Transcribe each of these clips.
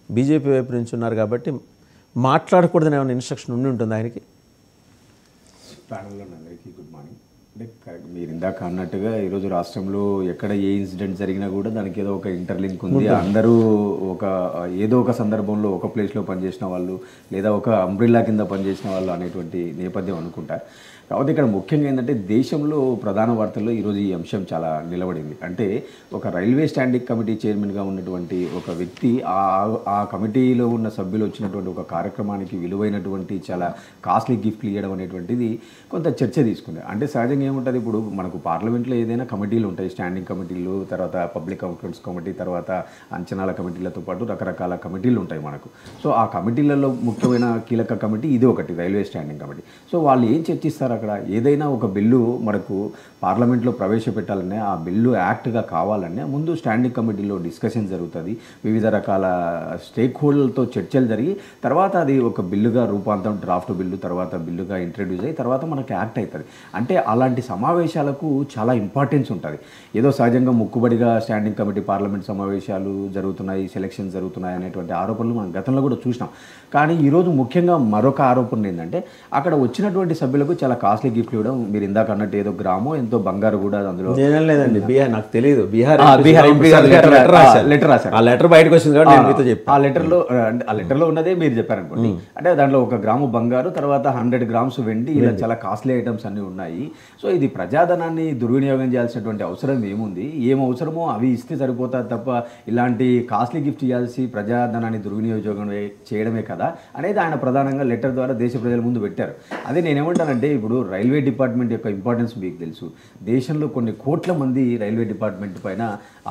BJP వైపు నుంచి ఉన్నారు కాబట్టి మాట్లాడకూడదని ఏమైనా ఇన్స్ట్రక్షన్ ఉండి ఉంటుంది ఆయనకి? ప్యానల్లో అందరికీ గుడ్ మార్నింగ్. అంటే మీరు ఇందాక అన్నట్టుగా ఈరోజు రాష్ట్రంలో ఎక్కడ ఏ ఇన్సిడెంట్ జరిగినా కూడా దానికి ఏదో ఒక ఇంటర్లింక్ ఉంది. అందరూ ఏదో ఒక సందర్భంలో ఒక ప్లేస్లో పనిచేసిన వాళ్ళు లేదా ఒక అంబ్రిల్లా కింద పనిచేసిన వాళ్ళు అనేటువంటి నేపథ్యం అనుకుంటా. కాబట్టి ఇక్కడ ముఖ్యంగా ఏంటంటే దేశంలో ప్రధాన వార్తల్లో ఈరోజు ఈ అంశం చాలా నిలబడింది. అంటే ఒక రైల్వే స్టాండింగ్ కమిటీ చైర్మన్గా ఉన్నటువంటి ఒక వ్యక్తి ఆ కమిటీలో ఉన్న సభ్యులు వచ్చినటువంటి ఒక కార్యక్రమానికి విలువైనటువంటి చాలా కాస్ట్లీ గిఫ్ట్లు ఇవ్వడం అనేటువంటిది కొంత చర్చ తీసుకుంది. అంటే సహజంగా ఏముంటుంది, ఇప్పుడు మనకు పార్లమెంట్లో ఏదైనా కమిటీలు ఉంటాయి, స్టాండింగ్ కమిటీలు, తర్వాత పబ్లిక్ అవుట్కమ్స్ కమిటీ, తర్వాత అంచనాల కమిటీలతో పాటు రకరకాల కమిటీలు ఉంటాయి మనకు. సో ఆ కమిటీలలో ముఖ్యమైన కీలక కమిటీ ఇది ఒకటి, రైల్వే స్టాండింగ్ కమిటీ. సో వాళ్ళు ఏం చర్చిస్తారు అక్కడ? ఏదైనా ఒక బిల్లు మనకు పార్లమెంట్లో ప్రవేశపెట్టాలనే, ఆ బిల్లు యాక్ట్గా కావాలనే ముందు స్టాండింగ్ కమిటీలో డిస్కషన్ జరుగుతుంది, వివిధ రకాల స్టేక్ హోల్డర్లతో చర్చలు జరిగి తర్వాత అది ఒక బిల్లుగా రూపాంతరం, డ్రాఫ్ట్ బిల్లు తర్వాత బిల్లుగా ఇంట్రడ్యూస్ అయ్యి తర్వాత మనకు యాక్ట్ అవుతుంది. అంటే అలాంటి సమావేశాలకు చాలా ఇంపార్టెన్స్ ఉంటుంది. ఏదో సహజంగా ముక్కుబడిగా స్టాండింగ్ కమిటీ పార్లమెంట్ సమావేశాలు జరుగుతున్నాయి, సెలక్షన్స్ జరుగుతున్నాయి అనేటువంటి ఆరోపణలు మనం గతంలో కూడా చూసినాం. కానీ ఈరోజు ముఖ్యంగా మరొక ఆరోపణ ఏంటంటే అక్కడ వచ్చినటువంటి సభ్యులకు చాలా కాస్ట్లీ గిఫ్ట్లు ఇవ్వడం. మీరు ఇందాక అన్నట్టు ఏదో గ్రామో ఎంతో బంగారు కూడా అందులో లేదండి. బీహార్ నాకు తెలియదు, బీహార్ లెటర్ రాశారు. ఆ లెటర్ బయటకు వచ్చింది కాబట్టి నేను మీతో చెప్పాను. ఆ లెటర్లో ఉన్నదే మీరు చెప్పారనుకోండి. అంటే దాంట్లో 1 గ్రాము బంగారు, తర్వాత 100 గ్రామ్స్ వెండి, ఇలా చాలా కాస్ట్లీ ఐటమ్స్ అన్నీ ఉన్నాయి. సో ఇది ప్రజాధనాన్ని దుర్వినియోగం చేయాల్సినటువంటి అవసరం ఏముంది? ఏం అవసరమో అవి ఇస్తే సరిపోతుంది తప్ప ఇలాంటి కాస్ట్లీ గిఫ్ట్ ఇవ్వాల్సి ప్రజాధనాన్ని దుర్వినియోగం చేయడమే కదా అనేది ఆయన ప్రధానంగా లెటర్ ద్వారా దేశ ప్రజల ముందు పెట్టారు. అదే నేనేమంటానంటే, ఇప్పుడు రైల్వే డిపార్ట్మెంట్ యొక్క ఇంపార్టెన్స్ మీకు తెలుసు. దేశంలో కొన్ని కోట్ల మంది రైల్వే డిపార్ట్మెంట్ పైన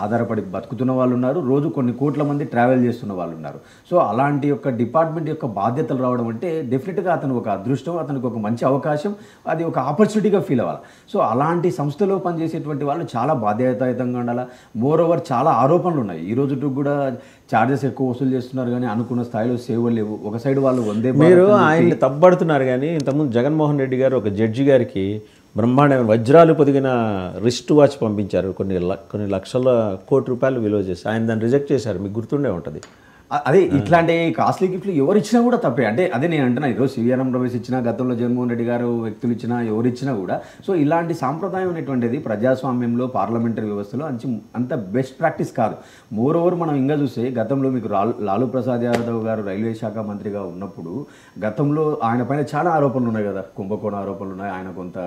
ఆధారపడి బతుకుతున్న వాళ్ళు ఉన్నారు, రోజు కొన్ని కోట్ల మంది ట్రావెల్ చేస్తున్న వాళ్ళు ఉన్నారు. సో అలాంటి యొక్క డిపార్ట్మెంట్ యొక్క బాధ్యతలు రావడం అంటే డెఫినెట్గా అతను ఒక అదృష్టం, అతనికి ఒక మంచి అవకాశం, అది ఒక ఆపర్చునిటీగా ఫీల్ అవ్వాలి. సో అలాంటి సంస్థలో పనిచేసేటువంటి వాళ్ళు చాలా బాధ్యతాయుతంగా ఉండాలి. మోర్ ఓవర్ చాలా ఆరోపణలు ఉన్నాయి. ఈ రోజు కూడా ఛార్జెస్ ఎక్కువ వసూలు చేస్తున్నారు కానీ అనుకున్న స్థాయిలో సేవలు లేవు. ఒక సైడ్ వాళ్ళు వందే మీరు ఆయన్ని తప్పడుతున్నారు కానీ ఇంతకుముందు జగన్మోహన్ రెడ్డి గారు ఒక జడ్జి గారికి బ్రహ్మాండమైన వజ్రాలు పొదిగిన రిస్ట్ వాచ్ పంపించారు, కొన్ని లక్షల కోటి రూపాయలు విలువ చేసి. ఆయన దాన్ని రిజెక్ట్ చేశారు, మీకు గుర్తుండే ఉంటుంది. అదే ఇట్లాంటి కాస్ట్లీ గిఫ్ట్లు ఎవరు ఇచ్చినా కూడా తప్పే. అంటే అదే నేను అంటున్నా, ఈరోజు సివిఆర్ఎం రమేష్ ఇచ్చినా, గతంలో జగన్మోహన్ రెడ్డి గారు వ్యక్తులు ఇచ్చినా, ఎవరు ఇచ్చినా కూడా సో ఇలాంటి సాంప్రదాయం అనేటువంటిది ప్రజాస్వామ్యంలో పార్లమెంటరీ వ్యవస్థలో అంత బెస్ట్ ప్రాక్టీస్ కాదు. మోర్ ఓవర్ మనం ఇంకా చూస్తే గతంలో మీకు లాలూ ప్రసాద్ యాదవ్ గారు రైల్వే శాఖ మంత్రిగా ఉన్నప్పుడు గతంలో ఆయన పైన చాలా ఆరోపణలు ఉన్నాయి కదా, కుంభకోణ ఆరోపణలు ఉన్నాయి, ఆయన కొంత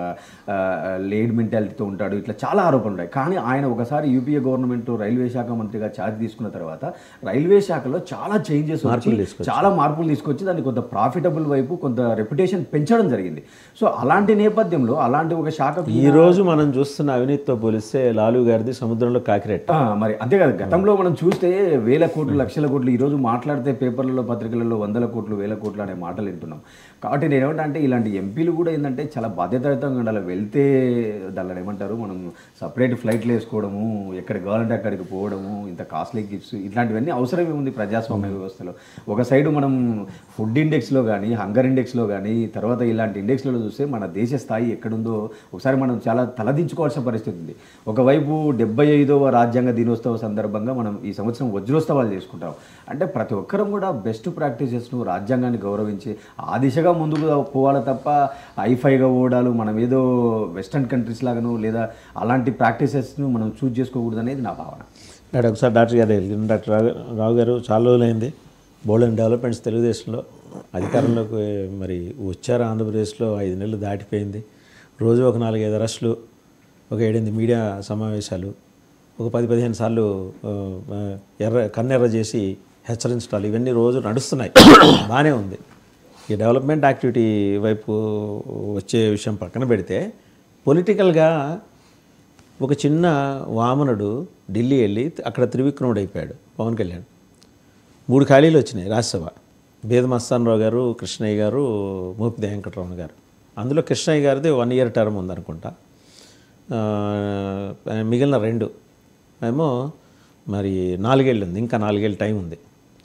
లేడ్ మెంటాలిటీతో ఉంటాడు, ఇట్లా చాలా ఆరోపణలు ఉన్నాయి. కానీ ఆయన ఒకసారి యూపీఏ గవర్నమెంట్ రైల్వే శాఖ మంత్రిగా ఛార్జ్ తీసుకున్న తర్వాత రైల్వే శాఖలో చాలా చేంజెస్ వచ్చి, చాలా మార్పులు తీసుకొచ్చి దాన్ని కొంత ప్రాఫిటబుల్ వైపు, కొంత రెప్యుటేషన్ పెంచడం జరిగింది. సో అలాంటి నేపథ్యంలో అలాంటి ఒక శాఖ ఈ రోజు మనం చూస్తున్న అవినీతితో పోలిస్తే లాలూ గారిది సముద్రంలో కాకిరెట్. మరి అంతే కదా, గతంలో మనం చూస్తే వేల కోట్లు, లక్షల కోట్లు, ఈరోజు మాట్లాడితే పేపర్లలో, పత్రికలలో 100 కోట్లు, 1000 కోట్లు అనే మాటలు వింటున్నాం. కాబట్టి నేను ఏమంటే ఇలాంటి ఎంపీలు కూడా ఏంటంటే చాలా బాధ్యతాయుతంగా ఉండాలి. వెళ్తే దానిలో ఏమంటారు, మనం సపరేట్ ఫ్లైట్లు వేసుకోవడము, ఎక్కడికి కావాలంటే అక్కడికి పోవడము, ఇంత కాస్ట్లీ గిఫ్ట్స్, ఇట్లాంటివన్నీ అవసరం ఏముంది ప్రజాస్వామ్య వ్యవస్థలో? ఒక సైడు మనం ఫుడ్ ఇండెక్స్లో కానీ, హంగర్ ఇండెక్స్లో కానీ, తర్వాత ఇలాంటి ఇండెక్స్లలో చూస్తే మన దేశ స్థాయి ఎక్కడుందో ఒకసారి మనం చాలా తలదించుకోవాల్సిన పరిస్థితి ఉంది. ఒకవైపు 75వ రాజ్యాంగ దినోత్సవ సందర్భంగా మనం ఈ సంవత్సరం వజ్రోత్సవాలు చేసుకుంటాం. అంటే ప్రతి ఒక్కరం కూడా బెస్ట్ ప్రాక్టీసెస్ను, రాజ్యాంగాన్ని గౌరవించి ఆ దిశగా ముందుకు పోవాలి తప్ప హైఫైగా ఓడాలు, మనం ఏదో వెస్టర్న్ కంట్రీస్ లాగాను లేదా అలాంటి ప్రాక్టీసెస్ను మనం చూజ్ చేసుకోకూడదు అనేది నా భావన. ఒకసారి డాక్టర్ రావు గారు చాలా రోజులైంది బోల్డెన్ డెవలప్మెంట్స్ తెలుగుదేశంలో అధికారంలోకి మరి వచ్చారు. ఆంధ్రప్రదేశ్లో 5 నెలలు దాటిపోయింది. రోజు ఒక 4-5 అరెస్టులు, ఒక 7-8 మీడియా సమావేశాలు, ఒక 10-15 సార్లు కన్నెర్ర చేసి హెచ్చరించడాలు, ఇవన్నీ రోజు నడుస్తున్నాయి. బాగానే ఉంది. ఈ డెవలప్మెంట్ యాక్టివిటీ వైపు వచ్చే విషయం పక్కన పెడితే పొలిటికల్గా ఒక చిన్న వామనుడు ఢిల్లీ వెళ్ళి అక్కడ త్రివిక్రముడు అయిపోయాడు పవన్ కళ్యాణ్. 3 ఖాళీలు వచ్చినాయి రాజ్యసభ. బేద మస్తానరావు గారు, కృష్ణయ్య గారు, మోపిదేవి వెంకటరమణ గారు. అందులో కృష్ణయ్య గారిది 1 ఇయర్ టర్మ్ ఉందనుకుంటా. మిగిలిన 2 ఏమో మరి 4 ఏళ్ళు ఉంది, ఇంకా 4 ఏళ్ళు టైం ఉంది.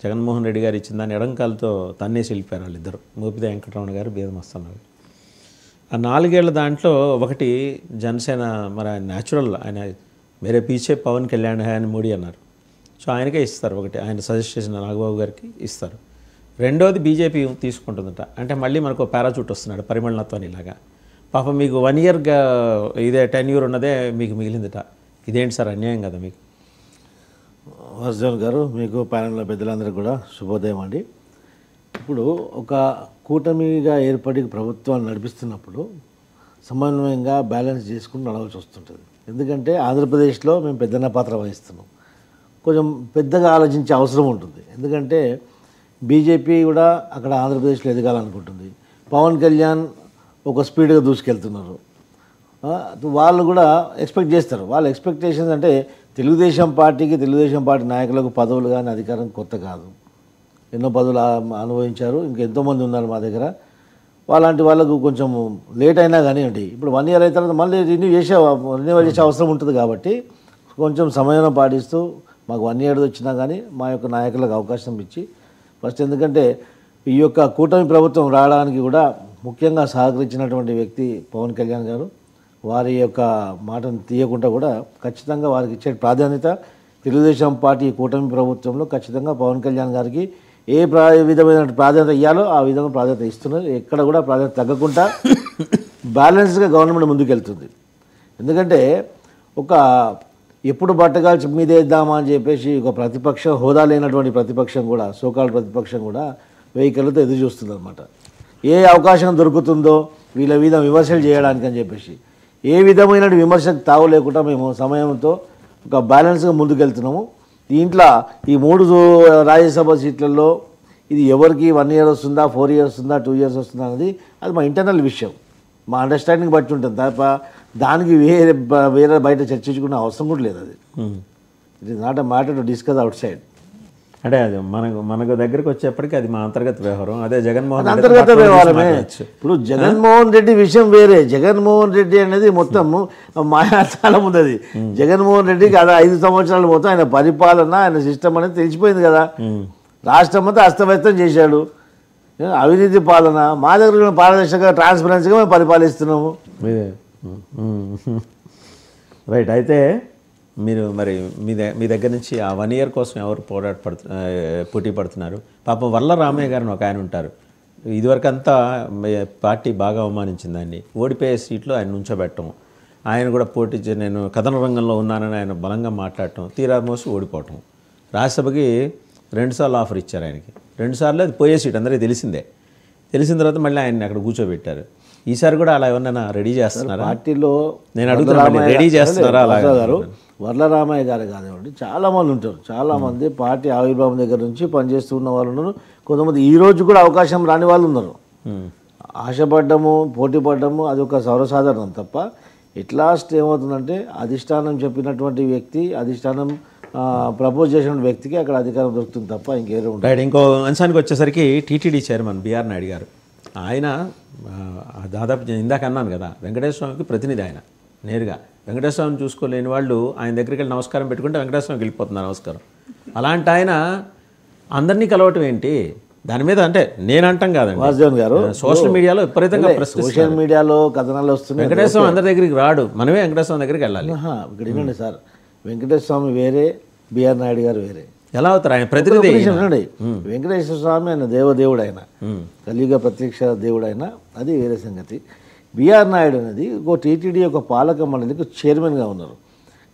జగన్మోహన్ రెడ్డి గారు ఇచ్చిన దాన్ని ఎడంకాలతో తన్నేసి వెళ్ళిపోయారు వాళ్ళిద్దరు, మోపిదేవి వెంకటరమణ గారు, బేద మస్తానరావు గారు. ఆ 4 ఏళ్ల దాంట్లో ఒకటి జనసేన, మరి ఆయన న్యాచురల్, ఆయన మేరే పీచే పవన్ కళ్యాణ్ హై అని మోడీ అన్నారు. సో ఆయనకే ఇస్తారు ఒకటి, ఆయన సజెస్ట్ చేసిన నాగబాబు గారికి ఇస్తారు. రెండోది బీజేపీ తీసుకుంటుందట. అంటే మళ్ళీ మనకు పారాచూట్ వస్తున్నాడు పరిమళనత్వాన్ని ఇలాగా. పాపం మీకు 1 ఇయర్గా ఇదే టెన్యూర్ ఉన్నదే మీకు మిగిలిందట. ఇదేంటి సార్ అన్యాయం కదా మీకు? వాసుదేవన్ గారు, మీకు ప్యానెల్లో పెద్దలందరికీ కూడా శుభోదయం అండి. ఇప్పుడు ఒక కూటమిగా ఏర్పడి ప్రభుత్వాన్ని నడిపిస్తున్నప్పుడు సమన్వయంగా బ్యాలెన్స్ చేసుకుని నడవాల్సి వస్తుంటుంది. ఎందుకంటే ఆంధ్రప్రదేశ్లో మేము పెద్దన్న పాత్ర వహిస్తున్నాం, కొంచెం పెద్దగా ఆలోచించే అవసరం ఉంటుంది. ఎందుకంటే బీజేపీ కూడా అక్కడ ఆంధ్రప్రదేశ్లో ఎదగాలనుకుంటుంది. పవన్ కళ్యాణ్ ఒక స్పీడ్గా దూసుకెళ్తున్నారు. వాళ్ళు కూడా ఎక్స్పెక్ట్ చేస్తారు. వాళ్ళ ఎక్స్పెక్టేషన్స్ అంటే తెలుగుదేశం పార్టీ నాయకులకు పదవులు కానీ అధికారం కొత్త కాదు. ఎన్నో పదవులు అనుభవించారు, ఇంకెంతోమంది ఉన్నారు మా దగ్గర. వాళ్ళంటి వాళ్ళకు కొంచెం లేట్ అయినా కానివ్వండి, ఇప్పుడు 1 ఇయర్ అయిన తర్వాత మళ్ళీ రెన్యూ చేసే అవసరం ఉంటుంది. కాబట్టి కొంచెం సమయం పాటిస్తూ మాకు 1 ఇయర్ వచ్చినా కానీ మా యొక్క నాయకులకు అవకాశం ఇచ్చి ఫస్ట్, ఎందుకంటే ఈ యొక్క కూటమి ప్రభుత్వం రావడానికి కూడా ముఖ్యంగా సహకరించినటువంటి వ్యక్తి పవన్ కళ్యాణ్ గారు. వారి యొక్క మాటను తీయకుండా కూడా ఖచ్చితంగా వారికి ఇచ్చే ప్రాధాన్యత తెలుగుదేశం పార్టీ కూటమి ప్రభుత్వంలో ఖచ్చితంగా పవన్ కళ్యాణ్ గారికి ఏ విధమైన ప్రాధాన్యత ఇవ్వాలో ఆ విధంగా ప్రాధాన్యత ఇస్తున్నారు. ఎక్కడ కూడా ప్రాధాన్యత తగ్గకుండా బ్యాలెన్స్గా గవర్నమెంట్ ముందుకెళ్తుంది. ఎందుకంటే ఒక ఎప్పుడు బట్టగాల్చి మీదేద్దామా అని చెప్పేసి ఒక ప్రతిపక్షం, హోదా లేనటువంటి ప్రతిపక్షం కూడా, సోకాల్ ప్రతిపక్షం కూడా వెహికల్తో ఎదురు చూస్తుంది అనమాట. ఏ అవకాశం దొరుకుతుందో వీళ్ళ మీద విమర్శలు చేయడానికి అని చెప్పేసి ఏ విధమైన విమర్శకు తావు లేకుండా మేము సమయంతో ఒక బ్యాలెన్స్గా ముందుకెళ్తున్నాము. దీంట్లో ఈ 3 రాజ్యసభ సీట్లలో ఇది ఎవరికి 1 ఇయర్ వస్తుందా, 4 ఇయర్స్ వస్తుందా, 2 ఇయర్స్ వస్తుందా అనేది అది మా ఇంటర్నల్ విషయం, మా అండర్స్టాండింగ్ బట్టి ఉంటుంది తప్ప దానికి వేరే బయట చర్చించుకునే అవసరం కూడా లేదు. అది it is not a matter to discuss out side. అంటే అది మనకు దగ్గరికి వచ్చేప్పటికీ అది మా అంతర్గత వ్యవహారం. అదే జగన్మోహన్ అంతర్గత వ్యవహారమే. ఇప్పుడు జగన్మోహన్ రెడ్డి విషయం వేరే. జగన్మోహన్ రెడ్డి అనేది మొత్తం మాయాజాలం ఉంది. అది జగన్మోహన్ రెడ్డికి అది 5 సంవత్సరాలు మొత్తం ఆయన పరిపాలన, ఆయన సిస్టమ్ అనేది తెలిసిపోయింది కదా. రాష్ట్రం అంతా అస్తవ్యస్తం చేశాడు, అవినీతి పాలన. మా దగ్గర పారదర్శకంగా, ట్రాన్స్పరెన్సీగా మేము పరిపాలిస్తున్నాము. రైట్. అయితే మీరు మరి మీ దగ్గర నుంచి ఆ 1 ఇయర్ కోసం ఎవరు పోటీ పడుతున్నారు? పాపం వర్ల రామయ్య గారిని ఒక ఆయన ఉంటారు. ఇదివరకంతా పార్టీ బాగా అవమానించింది ఆయన్ని. ఓడిపోయే సీట్లో ఆయన నుంచోబెట్టడం, ఆయన కూడా పోటీ నేను కథన రంగంలో ఉన్నానని ఆయన బలంగా మాట్లాడటం, తీరా మోసి ఓడిపోవటం. రాజ్యసభకి 2 సార్లు ఆఫర్ ఇచ్చారు ఆయనకి. 2 సార్లు అది పోయే సీట్ అందరికీ తెలిసిందే. తెలిసిన తర్వాత మళ్ళీ ఆయన్ని అక్కడ కూర్చోబెట్టారు. ఈసారి కూడా అలా ఏమన్నా రెడీ చేస్తున్నారా పార్టీలో? నేను అడుగుతున్నాను, రెడీ చేస్తున్నారా? అలా గారు వర్లరామయ్య గారు కానివ్వండి, చాలామంది ఉంటారు. చాలామంది పార్టీ ఆవిర్భావం దగ్గర నుంచి పనిచేస్తూ ఉన్న వాళ్ళు ఉన్నారు. కొంతమంది ఈ రోజు కూడా అవకాశం రాని వాళ్ళు ఉన్నారు. ఆశపడ్డము, పోటీ పడ్డము అది ఒక సర్వసాధారణం తప్ప ఎట్ లాస్ట్ ఏమవుతుందంటే అధిష్టానం చెప్పినటువంటి వ్యక్తి, అధిష్టానం ప్రపోజ్ చేసిన వ్యక్తికి అక్కడ అధికారం దొరుకుతుంది తప్ప ఇంకేదో ఉంటుంది. రైట్. ఇంకో అంశానికి వచ్చేసరికి టీటీడీ చైర్మన్ బిఆర్ నాయుడు గారు, ఆయన దాదాపు ఇందాక అన్నాను కదా, వెంకటేశ్వర స్వామికి ప్రతినిధి. ఆయన నేరుగా వెంకటేశ్వర స్వామిని చూసుకోలేని వాళ్ళు ఆయన దగ్గరికి వెళ్ళి నమస్కారం పెట్టుకుంటే వెంకటేశ్వర స్వామికి వెళ్ళిపోతున్నారు నమస్కారం. అలాంటి ఆయన అందరినీ కలవటం ఏంటి? దాని మీద అంటే నేను అంటాం కాదండి, వాసుదేవన్ గారు సోషల్ మీడియాలో విపరీతంగా సోషల్ మీడియాలో కథనాలు వస్తున్నాయి. వెంకటేశ్వర స్వామి అందరి దగ్గరికి రాడు, మనమే వెంకటేశ్వర స్వామి దగ్గరికి వెళ్ళాలి. ఇక్కడ ఏంటండి సార్, వెంకటేశ్వర స్వామి వేరే, బిఆర్ నాయుడు గారు వేరే. ఎలా అవుతారు? ఆయన ప్రతినిధి. వెంకటేశ్వర స్వామి ఆయన దేవదేవుడు, ఆయన కలియుగ ప్రత్యక్ష దేవుడు, ఆయన అది వేరే సంగతి. బిఆర్ నాయుడు అనేది ఒక టీటీడీ యొక్క పాలక మండలికి చైర్మన్గా ఉన్నారు.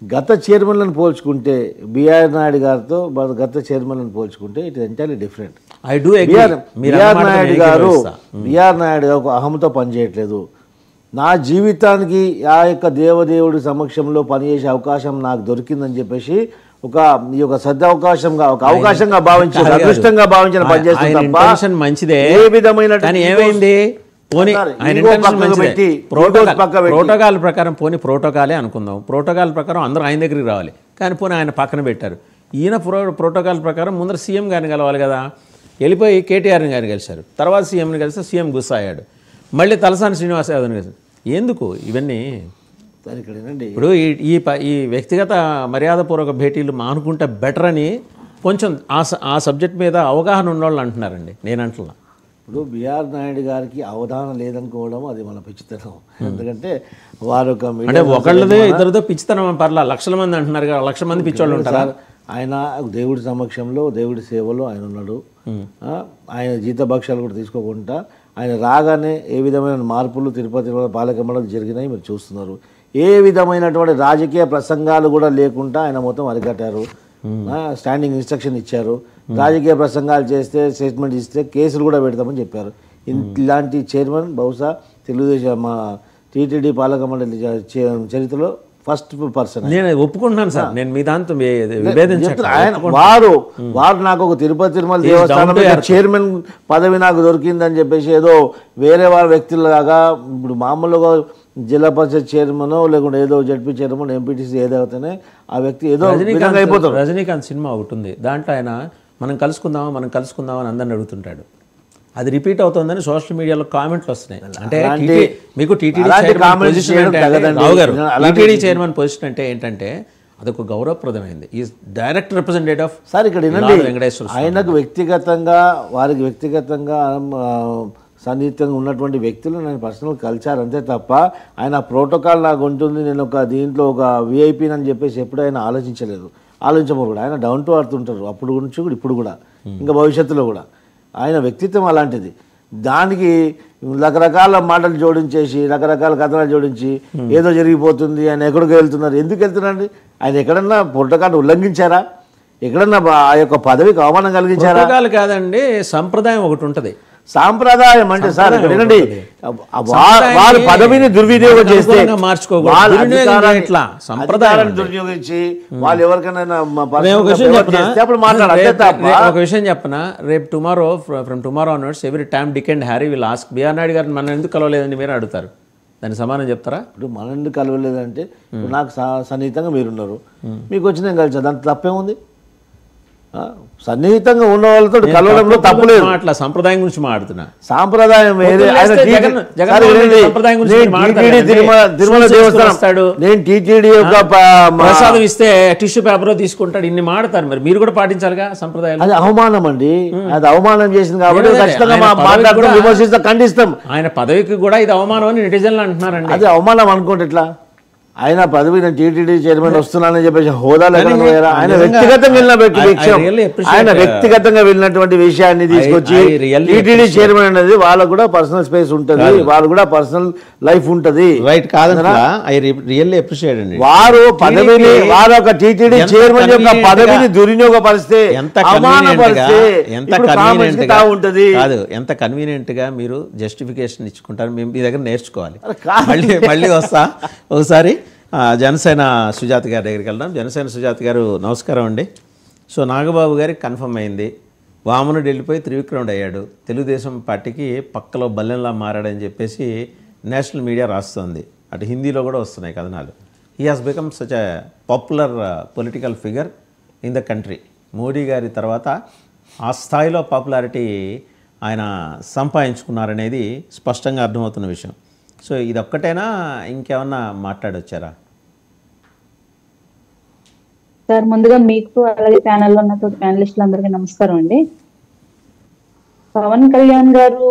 గత చైర్మన్లను పోల్చుకుంటే బిఆర్ నాయుడు గారితో గత చైర్మన్లను పోల్చుకుంటే it entirely different. BR Naidu గారు ఒక అహంతో పనిచేయట్లేదు. నా జీవితానికి ఆ యొక్క దేవదేవుడి సమక్షంలో పనిచేసే అవకాశం నాకు దొరికిందని చెప్పేసి ఈ యొక్క సదవకాశంగా, ఒక అవకాశంగా భావించి, అదృష్టంగా భావించిన పనిచేస్తుంది. మంచిదే, ఏ విధమైన ఏమైంది పోనీ ప్రోటోకాల్ ప్రకారం పోనీ ప్రోటోకాలే అనుకుందాం. ప్రోటోకాల్ ప్రకారం అందరూ ఆయన దగ్గరికి రావాలి, కానీ పోనీ ఆయన పక్కన పెట్టారు. ఈయన ప్రోటోకాల్ ప్రకారం ముందర సీఎం గారిని కలవాలి కదా. వెళ్ళిపోయి కేటీఆర్ని గారిని కలిశారు, తర్వాత సీఎంని కలిస్తే సీఎం గుస్సా అయ్యాడు, మళ్ళీ తలసాని శ్రీనివాస్ యాదవ్ని కలిసారు. ఎందుకు ఇవన్నీ? ఇప్పుడు ఈ వ్యక్తిగత మర్యాదపూర్వక భేటీలు మానుకుంటే బెటర్ అని కొంచెం ఆ సబ్జెక్ట్ మీద అవగాహన ఉన్నవాళ్ళు అంటున్నారండి, నేను అంటున్నా. ఇప్పుడు బిఆర్ నాయుడు గారికి అవగాహన లేదనుకోవడం అది మన పిచ్చితనం. ఎందుకంటే వారు అంటే ఒకళ్ళదే ఇద్దరితో పిచ్చితనం పర్లా, లక్షల మంది అంటున్నారు కదా, 1,00,000 మంది పిచ్చోళ్ళు ఉంటారు. ఆయన దేవుడి సమక్షంలో దేవుడి సేవలో ఆయన ఉన్నాడు. ఆయన జీతభత్యాలు కూడా తీసుకోకుండా ఆయన రాగానే ఏ విధమైన మార్పులు తిరుపతి పాలక మండలి జరిగినాయి మీరు చూస్తున్నారు. ఏ విధమైనటువంటి రాజకీయ ప్రసంగాలు కూడా లేకుండా ఆయన మొత్తం అరికట్టారు. స్టాండింగ్ ఇన్స్ట్రక్షన్ ఇచ్చారు. రాజకీయ ప్రసంగాలు చేస్తే స్టేట్మెంట్ ఇస్తే కేసులు కూడా పెడతామని చెప్పారు. ఇలాంటి చైర్మన్ బహుశా తెలుగుదేశం మా టీటీడీ పాలక మండలి చరిత్రలో ఫస్ట్ పర్సన్. నేను ఒప్పుకుంటున్నాను సార్, నేను మీ దాంతో విభేదించాను. వారు నాకు ఒక తిరుపతి తిరుమల దేవస్థానం చైర్మన్ పదవి నాకు దొరికిందని చెప్పేసి ఏదో వేరే వారి వ్యక్తులలాగా ఇప్పుడు మామూలుగా జిల్లా పరిషత్ చైర్మన్ లేకుంటే ఏదో జడ్పీ చైర్మన్ ఎంపీటీసీ ఏదైతేనే ఆ వ్యక్తి ఏదో అయిపోతారు. రజనీకాంత్ సినిమా ఒకటి ఉంది, దాంట్లో ఆయన మనం కలుసుకుందామా అని అందరిని అడుగుతుంటాడు. అది రిపీట్ అవుతుందని సోషల్ మీడియాలో కామెంట్లు వస్తున్నాయి. అంటే మీకు టీటీడీ చైర్మన్ పొజిషన్ అంటే ఏంటంటే అదొక గౌరవప్రదమైంది. ఈ డైరెక్ట్ రిప్రజెంటేటివ్ ఆఫ్ సార్ ఇక్కడ వెంకటేశ్వర ఆయనకు వ్యక్తిగతంగా వారికి వ్యక్తిగతంగా సన్నిహితంగా ఉన్నటువంటి వ్యక్తులు నేను పర్సనల్ కలిచారు అంతే తప్ప ఆయన ప్రోటోకాల్ నాకు ఉంటుంది, నేను ఒక దీంట్లో ఒక విఐపీని అని చెప్పేసి ఎప్పుడు ఆయన ఆలోచించమని కూడా. ఆయన డౌన్ టు అర్త్ ఉంటారు అప్పుడు గురించి కూడా ఇప్పుడు కూడా ఇంకా భవిష్యత్తులో కూడా. ఆయన వ్యక్తిత్వం అలాంటిది. దానికి రకరకాల మాటలు జోడించేసి రకరకాల కథనాలు జోడించి ఏదో జరిగిపోతుంది, ఆయన ఎక్కడికి వెళ్తున్నారు, ఎందుకు వెళ్తున్నారండి? ఆయన ఎక్కడన్నా ప్రోటోకాల్ ఉల్లంఘించారా? ఎక్కడన్నా ఆ యొక్క పదవికి అవమానం కలిగించారా? కాదండి, సంప్రదాయం ఒకటి ఉంటుంది. సాంప్రదాయం అంటే సార్ వినండి, వారి పదవిని దుర్వినియోగం చేస్తే సంప్రదాయాన్ని దుర్వినియోగించి వాళ్ళు ఎవరికైనా ఒక విషయం చెప్పనా, రేపు from tomorrow onwards every time Dick and Harry will ask BR Naidu గారు మన ఎందుకు కలవలేదని మీరు అడుగుతారు. దానికి సమానం చెప్తారా? ఇప్పుడు మన ఎందుకు కలవలేదంటే నాకు సన్నిహితంగా మీరున్నారు, మీకు వచ్చి నేను కలిసా, దాంట్లో తప్పేముంది? సన్నిహితంగా ఉన్న వాళ్ళతో కలవడంలో తప్పులేదు. అట్లా సంప్రదాయం గురించి మాట్లాడుతున్నా. సాంప్రదాయం తిరుమల దేవస్థానం నేను టీటీడీ యొక్క ప్రసాదం ఇస్తే టిష్యూ పేపర్ తీసుకుంటాడు, ఇన్ని మాడతారు. మరి మీరు కూడా పాటించాలిగా సంప్రదాయం. అది అవమానం అండి, అది అవమానం చేసింది కాబట్టి ఖచ్చితంగా మాట్లాడుతూ విమర్శిస్తాం, ఖండిస్తాం. ఆయన పదవికి కూడా ఇది అవమానం అని నెటిజన్లు అంటున్నారండి. అది అవమానం అనుకోండి. ఎట్లా ఆయన పదవి నేను టీటీడీ చైర్మన్ వస్తున్నానని చెప్పేసి హోదాలో ఆయన వ్యక్తిగతంగా ఆయన వ్యక్తిగతంగా వెళ్ళినటువంటి విషయాన్ని తీసుకొచ్చి టీటీడీ చైర్మన్ అనేది వాళ్ళకు కూడా పర్సనల్ స్పేస్ ఉంటుంది, వాళ్ళు కూడా పర్సనల్ లైఫ్ ఉంటుంది. రైట్ కాదన్నా, ఐ రియల్లీ అప్రిషియేట్ అండి. వారు పదవిని వారు ఒక టీటీడీ చైర్మన్ యొక్క పదవిని దుర్వినియోగపరిస్తే ఎంత కన్వీనియంట్ గా మీరు జస్టిఫికేషన్ ఇచ్చుకుంటారు. మేము మీ దగ్గర నేర్చుకోవాలి. మళ్ళీ వస్తా ఒకసారి జనసేన సుజాత గారి దగ్గరికి వెళ్దాం. జనసేన సుజాత గారు నమస్కారం అండి. సో నాగబాబు గారికి కన్ఫర్మ్ అయింది, వామనుడు వెళ్ళిపోయి త్రివిక్రముడు అయ్యాడు, తెలుగుదేశం పార్టీకి పక్కలో బల్లెంలా మారాడని చెప్పేసి నేషనల్ మీడియా రాస్తుంది. అటు హిందీలో కూడా వస్తున్నాయి కథనాలు. He has become such a popular political figure in the country. Modi గారి తర్వాత ఆ స్థాయిలో పాపులారిటీ ఆయన సంపాదించుకున్నారనేది స్పష్టంగా అర్థమవుతున్న విషయం. సో ఇదొక్కటేనా ఇంకేమన్నా మాట్లాడొచ్చారా? సార్ ముందుగా మీకు అలాగే ప్యానెల్లో ఉన్న తోటి ప్యానలిస్టులందరికీ నమస్కారం అండి. పవన్ కళ్యాణ్ గారు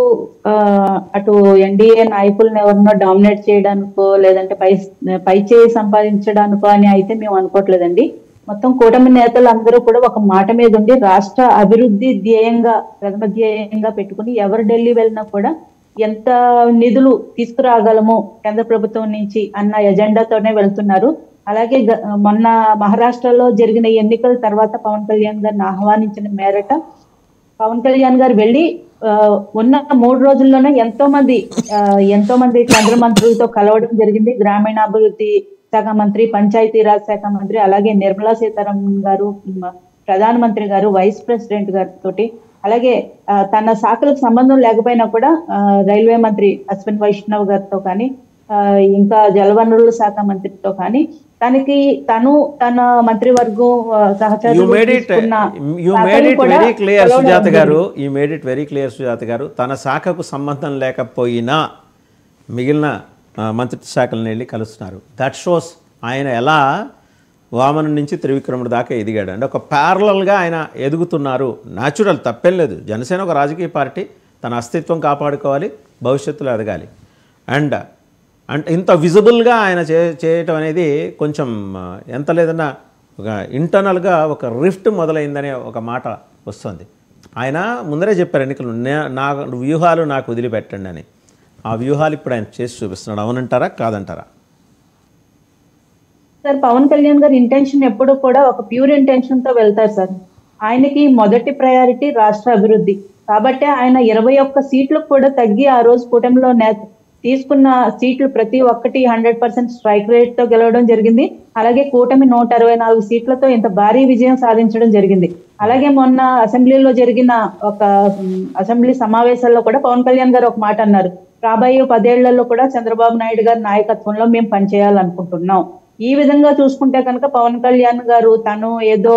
అటు ఎన్డీఏ నాయకులను ఎవరినో డామినేట్ చేయడానికో లేదంటే పై చేయి సంపాదించడానికో అని అయితే మేము అనుకోవట్లేదండి. మొత్తం కూటమి నేతలు అందరూ కూడా ఒక మాట మీద ఉండి రాష్ట్ర అభివృద్ధి ప్రథమ ధ్యేయంగా పెట్టుకుని ఎవరు ఢిల్లీ వెళ్ళినా కూడా ఎంత నిధులు తీసుకురాగలము కేంద్ర ప్రభుత్వం నుంచి అన్న ఎజెండాతోనే వెళ్తున్నారు. అలాగే మొన్న మహారాష్ట్రలో జరిగిన ఎన్నికల తర్వాత పవన్ కళ్యాణ్ గారిని ఆహ్వానించిన మేరట పవన్ కళ్యాణ్ గారు వెళ్ళి ఉన్న 3 రోజుల్లోనే ఎంతో మంది కేంద్ర మంత్రులతో కలవడం జరిగింది. గ్రామీణాభివృద్ధి శాఖ మంత్రి, పంచాయతీరాజ్ శాఖ మంత్రి, అలాగే నిర్మలా సీతారామన్ గారు, ప్రధానమంత్రి గారు, వైస్ ప్రెసిడెంట్ గారితో, అలాగే తన శాఖలకు సంబంధం లేకపోయినా కూడా రైల్వే మంత్రి అశ్విన్ వైష్ణవ్ గారితో కానీ ఇంకా జలవనరుల శాఖ మంత్రితో కానీ తన మంత్రివర్గం సహచరులు సుజాత గారు తన శాఖకు సంబంధం లేకపోయినా మిగిలిన మంత్రిత్వ శాఖలను వెళ్ళి కలుస్తున్నారు. దట్ షోస్ ఆయన ఎలా వామను నుంచి త్రివిక్రముడు దాకా ఎదిగాడు. అంటే ఒక ప్యారలల్గా ఆయన ఎదుగుతున్నారు. న్యాచురల్, తప్పేం లేదు. జనసేన ఒక రాజకీయ పార్టీ, తన అస్తిత్వం కాపాడుకోవాలి, భవిష్యత్తులో ఎదగాలి. అండ్ ఇంత విజిబుల్గా ఆయన చేయటం అనేది కొంచెం ఎంత లేదన్నా ఒక ఇంటర్నల్గా ఒక రిఫ్ట్ మొదలైందనే ఒక మాట వస్తుంది. ఆయన ముందరే చెప్పారు ఎన్నికలు నా వ్యూహాలు నాకు వదిలిపెట్టండి అని. ఆ వ్యూహాలు ఇప్పుడు ఆయన చేసి చూపిస్తున్నాడు. అవునంటారా కాదంటారా? సార్, పవన్ కళ్యాణ్ గారి ఇంటెన్షన్ ఎప్పుడు కూడా ఒక ప్యూర్ ఇంటెన్షన్ తో వెళ్తారు సార్. ఆయనకి మొదటి ప్రయారిటీ రాష్ట్ర అభివృద్ధి. కాబట్టి ఆయన 21 సీట్లకు కూడా తగ్గి ఆ రోజు కూటమిలో తీసుకున్న సీట్లు ప్రతి ఒక్కటి 100% స్ట్రైక్ రేట్ తో గెలవడం జరిగింది. అలాగే కూటమి 164 సీట్లతో ఇంత భారీ విజయం సాధించడం జరిగింది. అలాగే మొన్న అసెంబ్లీలో జరిగిన ఒక అసెంబ్లీ సమావేశాల్లో కూడా పవన్ కళ్యాణ్ గారు ఒక మాట అన్నారు, రాబోయే 10 ఏళ్లలో కూడా చంద్రబాబు నాయుడు గారి నాయకత్వంలో మేము పనిచేయాలనుకుంటున్నాం. ఈ విధంగా చూసుకుంటే కనుక పవన్ కళ్యాణ్ గారు తను ఏదో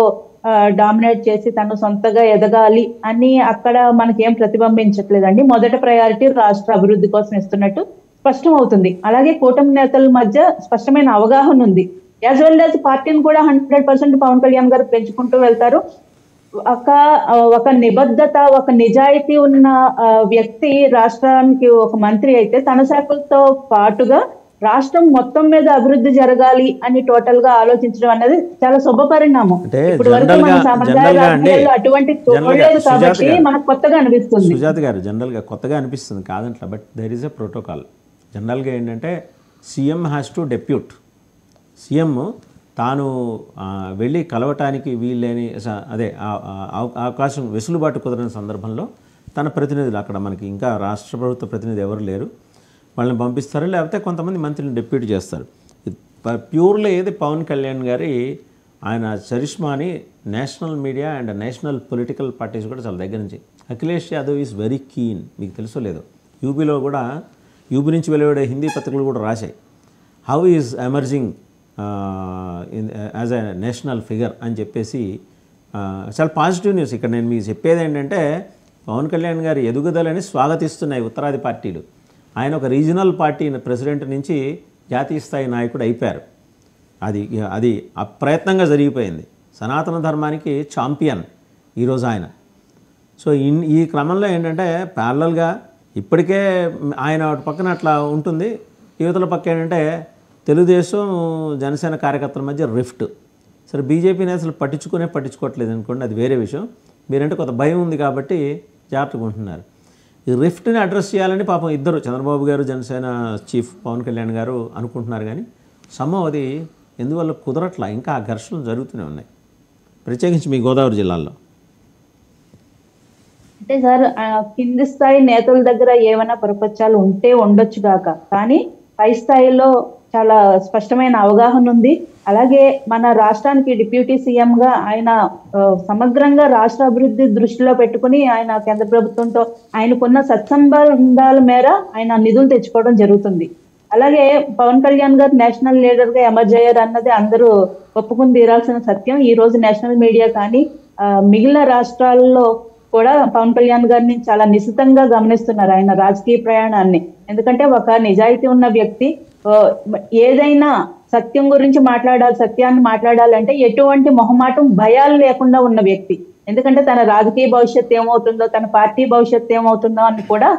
డామినేట్ చేసి తను సొంతగా ఎదగాలి అని అక్కడ మనకేం ప్రతిబింబించట్లేదండి. మొదటి ప్రయారిటీ రాష్ట్ర అభివృద్ధి కోసం ఇస్తున్నట్టు స్పష్టం అవుతుంది. అలాగే కూటమి నేతల మధ్య స్పష్టమైన అవగాహన ఉంది. యాజ్ వెల్ యాజ్ పార్టీని కూడా 100% పవన్ కళ్యాణ్ గారు పెంచుకుంటూ వెళ్తారు. ఒక నిబద్ధత, ఒక నిజాయితీ ఉన్న వ్యక్తి రాష్ట్రానికి ఒక మంత్రి అయితే తన శాఖలతో పాటుగా రాష్ట్రం మొత్తం మీద అభివృద్ధి జరగాలి అని టోటల్ గా ఆలోచించడం అనేది చాలా శుభ పరిణామం. ఇప్పుడు వరకు మన సాంప్రదాయ రాజకీయాల్లో అటువంటి చూడలేదు కాబట్టి మనకు కొత్తగా అనిపిస్తుంది. సుజాత గారు, జనరల్గా కొత్తగా అనిపిస్తుంది కాదంట్లా, but there is a protocol. జనరల్గా ఏంటంటే CM has to depute. CM తాను వెళ్ళి కలవటానికి వీళ్ళని అవకాశం వెసులుబాటు కుదరని సందర్భంలో తన ప్రతినిధులు, అక్కడ మనకి ఇంకా రాష్ట్ర ప్రభుత్వ ప్రతినిధి ఎవరు లేరు, వాళ్ళని పంపిస్తారు, లేకపోతే కొంతమంది మంత్రులను డిప్యూట్ చేస్తారు. ప్యూర్లో ఏది పవన్ కళ్యాణ్ గారి ఆయన చరిష్మాని national media and national political parties కూడా చాలా దగ్గర నుంచి. Akhilesh Yadav is very keen, మీకు తెలుసో లేదో, యూపీలో కూడా యూపీ నుంచి వెలువడే హిందీ పత్రికలు కూడా రాశాయి how is emerging as a national figure అని చెప్పేసి. చాలా పాజిటివ్ న్యూస్. ఇక్కడ నేను మీకు చెప్పేది ఏంటంటే పవన్ కళ్యాణ్ గారి ఎదుగుదలని స్వాగతిస్తున్నాయి ఉత్తరాది పార్టీలు. ఆయన ఒక రీజనల్ పార్టీ ప్రెసిడెంట్ నుంచి జాతీయ స్థాయి నాయకుడు అయిపోయారు. అది అప్రయత్నంగా జరిగిపోయింది. సనాతన ధర్మానికి ఛాంపియన్ ఈరోజు ఆయన. సో ఈ క్రమంలో ఏంటంటే ప్యారలల్గా ఇప్పటికే ఆయన పక్కన అట్లా ఉంటుంది, యువతల పక్క ఏంటంటే తెలుగుదేశం జనసేన కార్యకర్తల మధ్య రిఫ్ట్. సరే, బీజేపీ నేతలు పట్టించుకోవట్లేదు అనుకోండి, అది వేరే విషయం. మీరంటే కొంత భయం ఉంది కాబట్టి జాగ్రత్తగా ఉంటున్నారు. ఈ రిఫ్ట్ని అడ్రస్ చేయాలని పాపం ఇద్దరు, చంద్రబాబు గారు జనసేన చీఫ్ పవన్ కళ్యాణ్ గారు అనుకుంటున్నారు, కానీ సంభవం అది ఎందువల్ల కుదరట్లా. ఇంకా ఆ ఘర్షణలు జరుగుతూనే ఉన్నాయి, ప్రత్యేకించి మీ గోదావరి జిల్లాలో. అంటే సార్, కింది స్థాయి నేతల దగ్గర ఏమైనా ప్రపంచాలు ఉంటే ఉండొచ్చు కాక, కానీ పై స్థాయిలో చాలా స్పష్టమైన అవగాహన ఉంది. అలాగే మన రాష్ట్రానికి డిప్యూటీ సీఎం గా ఆయన సమగ్రంగా రాష్ట్ర అభివృద్ధి దృష్టిలో పెట్టుకుని ఆయన కేంద్ర ప్రభుత్వంతో ఆయనకున్న సత్సంబంధాల మేర ఆయన నిధులు తెచ్చుకోవడం జరుగుతుంది. అలాగే పవన్ కళ్యాణ్ గారు నేషనల్ లీడర్ గా ఎమర్జ్ అయ్యారు అన్నది అందరూ ఒప్పుకుని తీరాల్సిన సత్యం. ఈ రోజు నేషనల్ మీడియా కానీ మిగిలిన రాష్ట్రాల్లో కూడా పవన్ కళ్యాణ్ గారిని చాలా నిశితంగా గమనిస్తున్నారు ఆయన రాజకీయ ప్రయాణాన్ని. ఎందుకంటే ఒక నిజాయితీ ఉన్న వ్యక్తి ఏదైనా సత్యం గురించి సత్యాన్ని మాట్లాడాలంటే ఎటువంటి మొహమాటం, భయాలు లేకుండా ఉన్న వ్యక్తి. ఎందుకంటే తన రాజకీయ భవిష్యత్తు ఏమవుతుందో, తన పార్టీ భవిష్యత్తు ఏమవుతుందో అని కూడా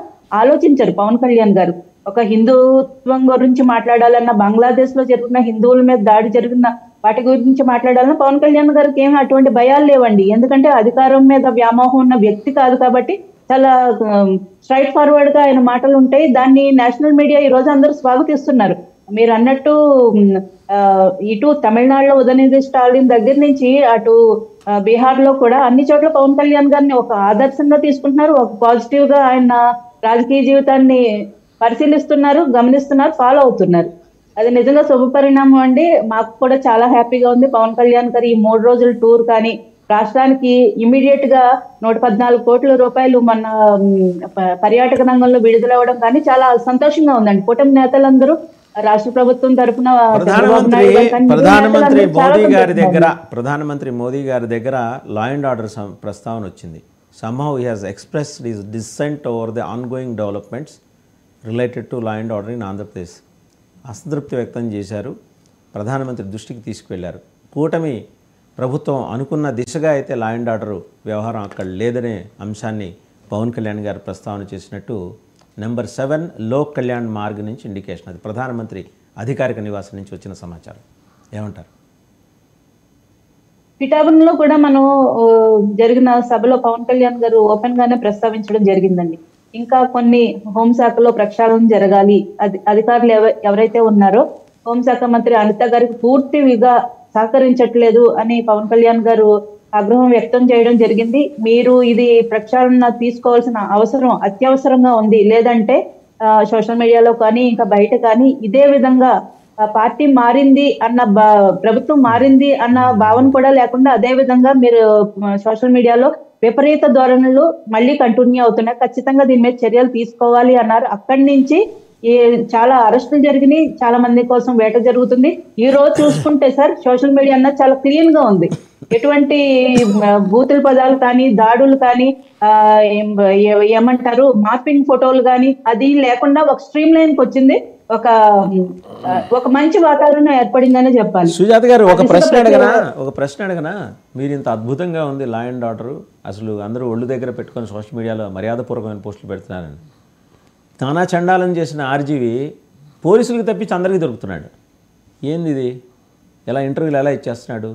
ఆలోచించరు పవన్ కళ్యాణ్ గారు. ఒక హిందుత్వం గురించి మాట్లాడాలన్నా, బంగ్లాదేశ్ లో జరుగుతున్న హిందువుల మీద దాడి జరిగిన వాటి గురించి మాట్లాడాలన్నా పవన్ కళ్యాణ్ గారికి ఏమి అటువంటి భయాలు లేవండి. ఎందుకంటే అధికారం మీద వ్యామోహం ఉన్న వ్యక్తి కాదు కాబట్టి చాలా స్ట్రైట్ ఫార్వర్డ్ గా ఆయన మాటలు ఉంటాయి. దాన్ని నేషనల్ మీడియా ఈ రోజు అందరూ స్వాగతిస్తున్నారు. మీరు అన్నట్టు ఇటు తమిళనాడులో ఉదయనిధి స్టాలిన్ దగ్గర నుంచి అటు బీహార్ లో కూడా అన్ని చోట్ల పవన్ కళ్యాణ్ గారిని ఒక ఆదర్శంగా తీసుకుంటున్నారు. ఒక పాజిటివ్ గా ఆయన రాజకీయ జీవితాన్ని పరిశీలిస్తున్నారు, గమనిస్తున్నారు, ఫాలో అవుతున్నారు. అది నిజంగా శుభ పరిణామం అండి. మాకు కూడా చాలా హ్యాపీగా ఉంది. పవన్ కళ్యాణ్ గారు ఈ 3 రోజుల టూర్ కానీ రాష్ట్రానికి ఇమీడియట్ గా 114 కోట్ల రూపాయలు మన పర్యాటక రంగంలో విడుదలవ్వడం కానీ చాలా సంతోషంగా ఉందండి. కూటమి నేతలందరూ రాష్ట్ర ప్రభుత్వం తరఫున ప్రధానమంత్రి మోదీ గారి దగ్గర లా అండ్ ఆర్డర్ ప్రస్తావన వచ్చింది. somehow he has expressed his dissent over the ongoing developments related to law and order in Andhra Pradesh. అసంతృప్తి వ్యక్తం చేశారు, ప్రధానమంత్రి దృష్టికి తీసుకువెళ్లారు. కూటమి ప్రభుత్వం అనుకున్న దిశగా అయితే లా అండ్ ఆర్డర్ వ్యవహారం అక్కడ లేదనే అంశాన్ని పవన్ కళ్యాణ్ గారు ప్రస్తావన చేసినట్టు నెంబర్ 7 లోక్ కళ్యాణ్ మార్గ్ నుంచి ఇండికేషన్. అది ప్రధానమంత్రి అధికారిక నివాసం నుంచి వచ్చిన సమాచారం. ఏమంటారు? పిఠాపురంలో కూడా మనం జరిగిన సభలో పవన్ కళ్యాణ్ గారు ఓపెన్ గానే ప్రస్తావించడం జరిగిందండి. ఇంకా కొన్ని హోంశాఖలో ప్రక్షాళన జరగాలి, అధికారులు ఎవరైతే ఉన్నారో హోంశాఖ మంత్రి అనిత గారికి పూర్తిగా సహకరించట్లేదు అని పవన్ కళ్యాణ్ గారు ఆగ్రహం వ్యక్తం చేయడం జరిగింది. మీరు ఇది ప్రక్షాళన తీసుకోవాల్సిన అవసరం అత్యవసరంగా ఉంది, లేదంటే సోషల్ మీడియాలో కానీ ఇంకా బయట కానీ ఇదే విధంగా పార్టీ మారింది అన్న ప్రభుత్వం మారింది అన్న భావన కూడా లేకుండా అదే విధంగా మీరు సోషల్ మీడియాలో విపరీత ధోరణులు మళ్ళీ కంటిన్యూ అవుతున్నాయి, ఖచ్చితంగా దీని మీద చర్యలు తీసుకోవాలి అన్నారు. అక్కడి నుంచి చాలా అరెస్టులు జరిగినాయి, చాలా మంది కోసం వేట జరుగుతుంది. ఈ రోజు చూసుకుంటే సార్ సోషల్ మీడియా అన్నది చాలా క్లీన్ గా ఉంది, ఎటువంటి బూతుల పదాలు కానీ దాడులు కానీ ఏమంటారు మార్పింగ్ ఫోటోలు కానీ అది లేకుండా ఒక స్ట్రీమ్ లైన్ కి వచ్చింది, ఒక మంచి వాతావరణం ఏర్పడిందనే చెప్పాలి. సుజాత గారు ఒక ప్రశ్న అడగనా, మీరు ఇంత అద్భుతంగా ఉంది లా అండ్ ఆర్డర్, అసలు అందరూ ఒళ్ళు దగ్గర పెట్టుకొని సోషల్ మీడియాలో మర్యాదపూర్వకమైన పోస్టులు పెడుతున్నారని, తానా చండాలం చేసిన ఆర్జీవి పోలీసులకు తప్పించి అందరికీ దొరుకుతున్నాడు. ఏంది ఇది? ఎలా ఇంటర్వ్యూలు ఎలా ఇచ్చేస్తున్నాడు?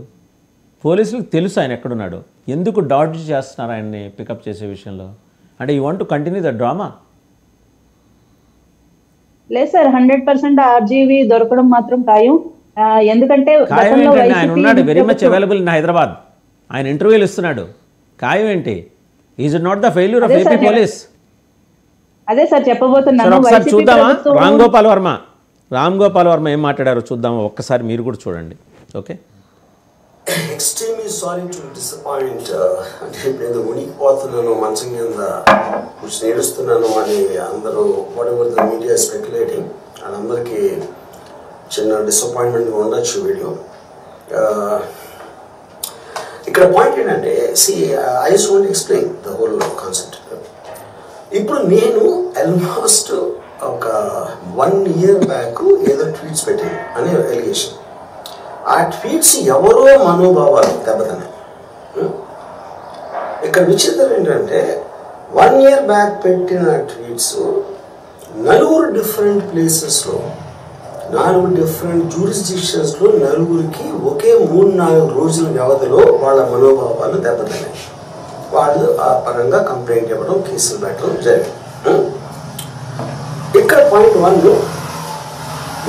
పోలీసులకు తెలుసు ఆయన ఎక్కడున్నాడు, ఎందుకు డాడ్జ్ చేస్తున్నారు ఆయన్ని పికప్ చేసే విషయంలో? అంటే you want to continue the drama? లేదు సార్, 100% ఆర్జీవి దొరకడం మాత్రం ఖాయం. ఎందుకంటే ఆయన ఉన్నాడు very much available in Hyderabad, ఆయన ఇంటర్వ్యూలు ఇస్తున్నాడు, ఖాయం ఏంటి? Is it not the failure of AP police? అదే సార్ చెప్పబోతున్నాను. ఒకసారి చూద్దామా రామ్ గోపాల్ వర్మ ఏం మాట్లాడారో చూద్దామా, ఒక్కసారి మీరు కూడా చూడండి. Okay. Extremely sorry to disappoint. అంటే నేను ఉనికిపోతున్నాను, మంచం కింద కూర్చొని ఏడుస్తున్నాను అని అందరూ what ever the media speculating, వాళ్ళందరికీ చిన్న డిసప్పాయింట్మెంట్గా ఉండొచ్చు వీడియో. ఇక్కడ పాయింట్ ఏంటంటే I just want explain the whole concept. ఇప్పుడు నేను ఆల్మోస్ట్ ఒక 1 year బ్యాక్ ఏదో ట్వీట్స్ పెట్టాను అనే ఎలిగేషన్. ఆ ట్వీట్స్ ఎవరో మనోభావాలు దెబ్బతిన్నాయి. ఇక్కడ విచిత్రం ఏంటంటే 1 year బ్యాక్ పెట్టిన ట్వీట్స్ 4 డిఫరెంట్ ప్లేసెస్లో 4 డిఫరెంట్ జ్యూరిస్డిక్షన్స్లో 4గురికి ఒకే 3-4 రోజుల వ్యవధిలో వాళ్ళ మనోభావాలు దెబ్బతిన్నాయి. వాళ్ళు ఆ పరంగా కంప్లైంట్ ఇవ్వడం, కేసులు పెట్టడం జరిగింది. ఇక్కడ పాయింట్ 1,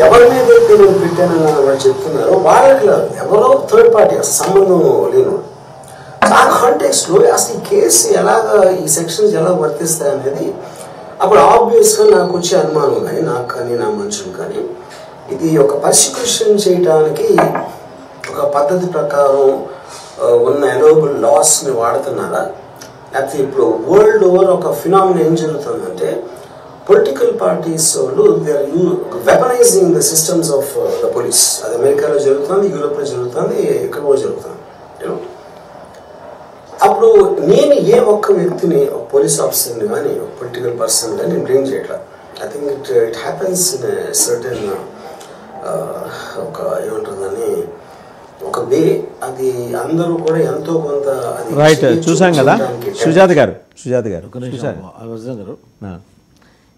ఎవరి మీద అయితే నేను పెట్టానని వాళ్ళు చెప్తున్నారో వాళ్ళకి లేదు, ఎవరో థర్డ్ పార్టీ అసలు సంబంధం లేను. ఆ కాంటెక్స్లో అసలు ఈ కేసు ఎలాగా, ఈ సెక్షన్స్ ఎలా వర్తిస్తాయి అనేది అప్పుడు ఆబ్వియస్గా నాకు వచ్చే అనుమానం కానీ, నాకు కానీ నా మనుషులు కానీ, ఇది ఒక పర్సిక్యూషన్ చేయడానికి ఒక పద్ధతి ప్రకారం ఉన్న ఎలోబుల్ లాస్ని వాడుతున్నారా, లేకపోతే ఇప్పుడు వరల్డ్ ఓవర్ ఒక ఫినామినా ఏం జరుగుతుందంటే పొలిటికల్ పార్టీస్ వాళ్ళు they are weaponising the systems of the police. అది అమెరికాలో జరుగుతుంది, యూరోప్లో జరుగుతుంది, ఇక్కడ కూడా జరుగుతుంది. అప్పుడు నేను ఏ ఒక్క వ్యక్తిని, ఒక పోలీస్ ఆఫీసర్ని కానీ, ఒక పొలిటికల్ పర్సన్ కానీ నేను బ్లేమ్ చేయట్లా. I think it happens in certain ఒక ఏమంటుందని ఒక వే, అది అందరూ కూడా ఎంతో కొంత రైట్ చూసాం కదా. సుజాత గారు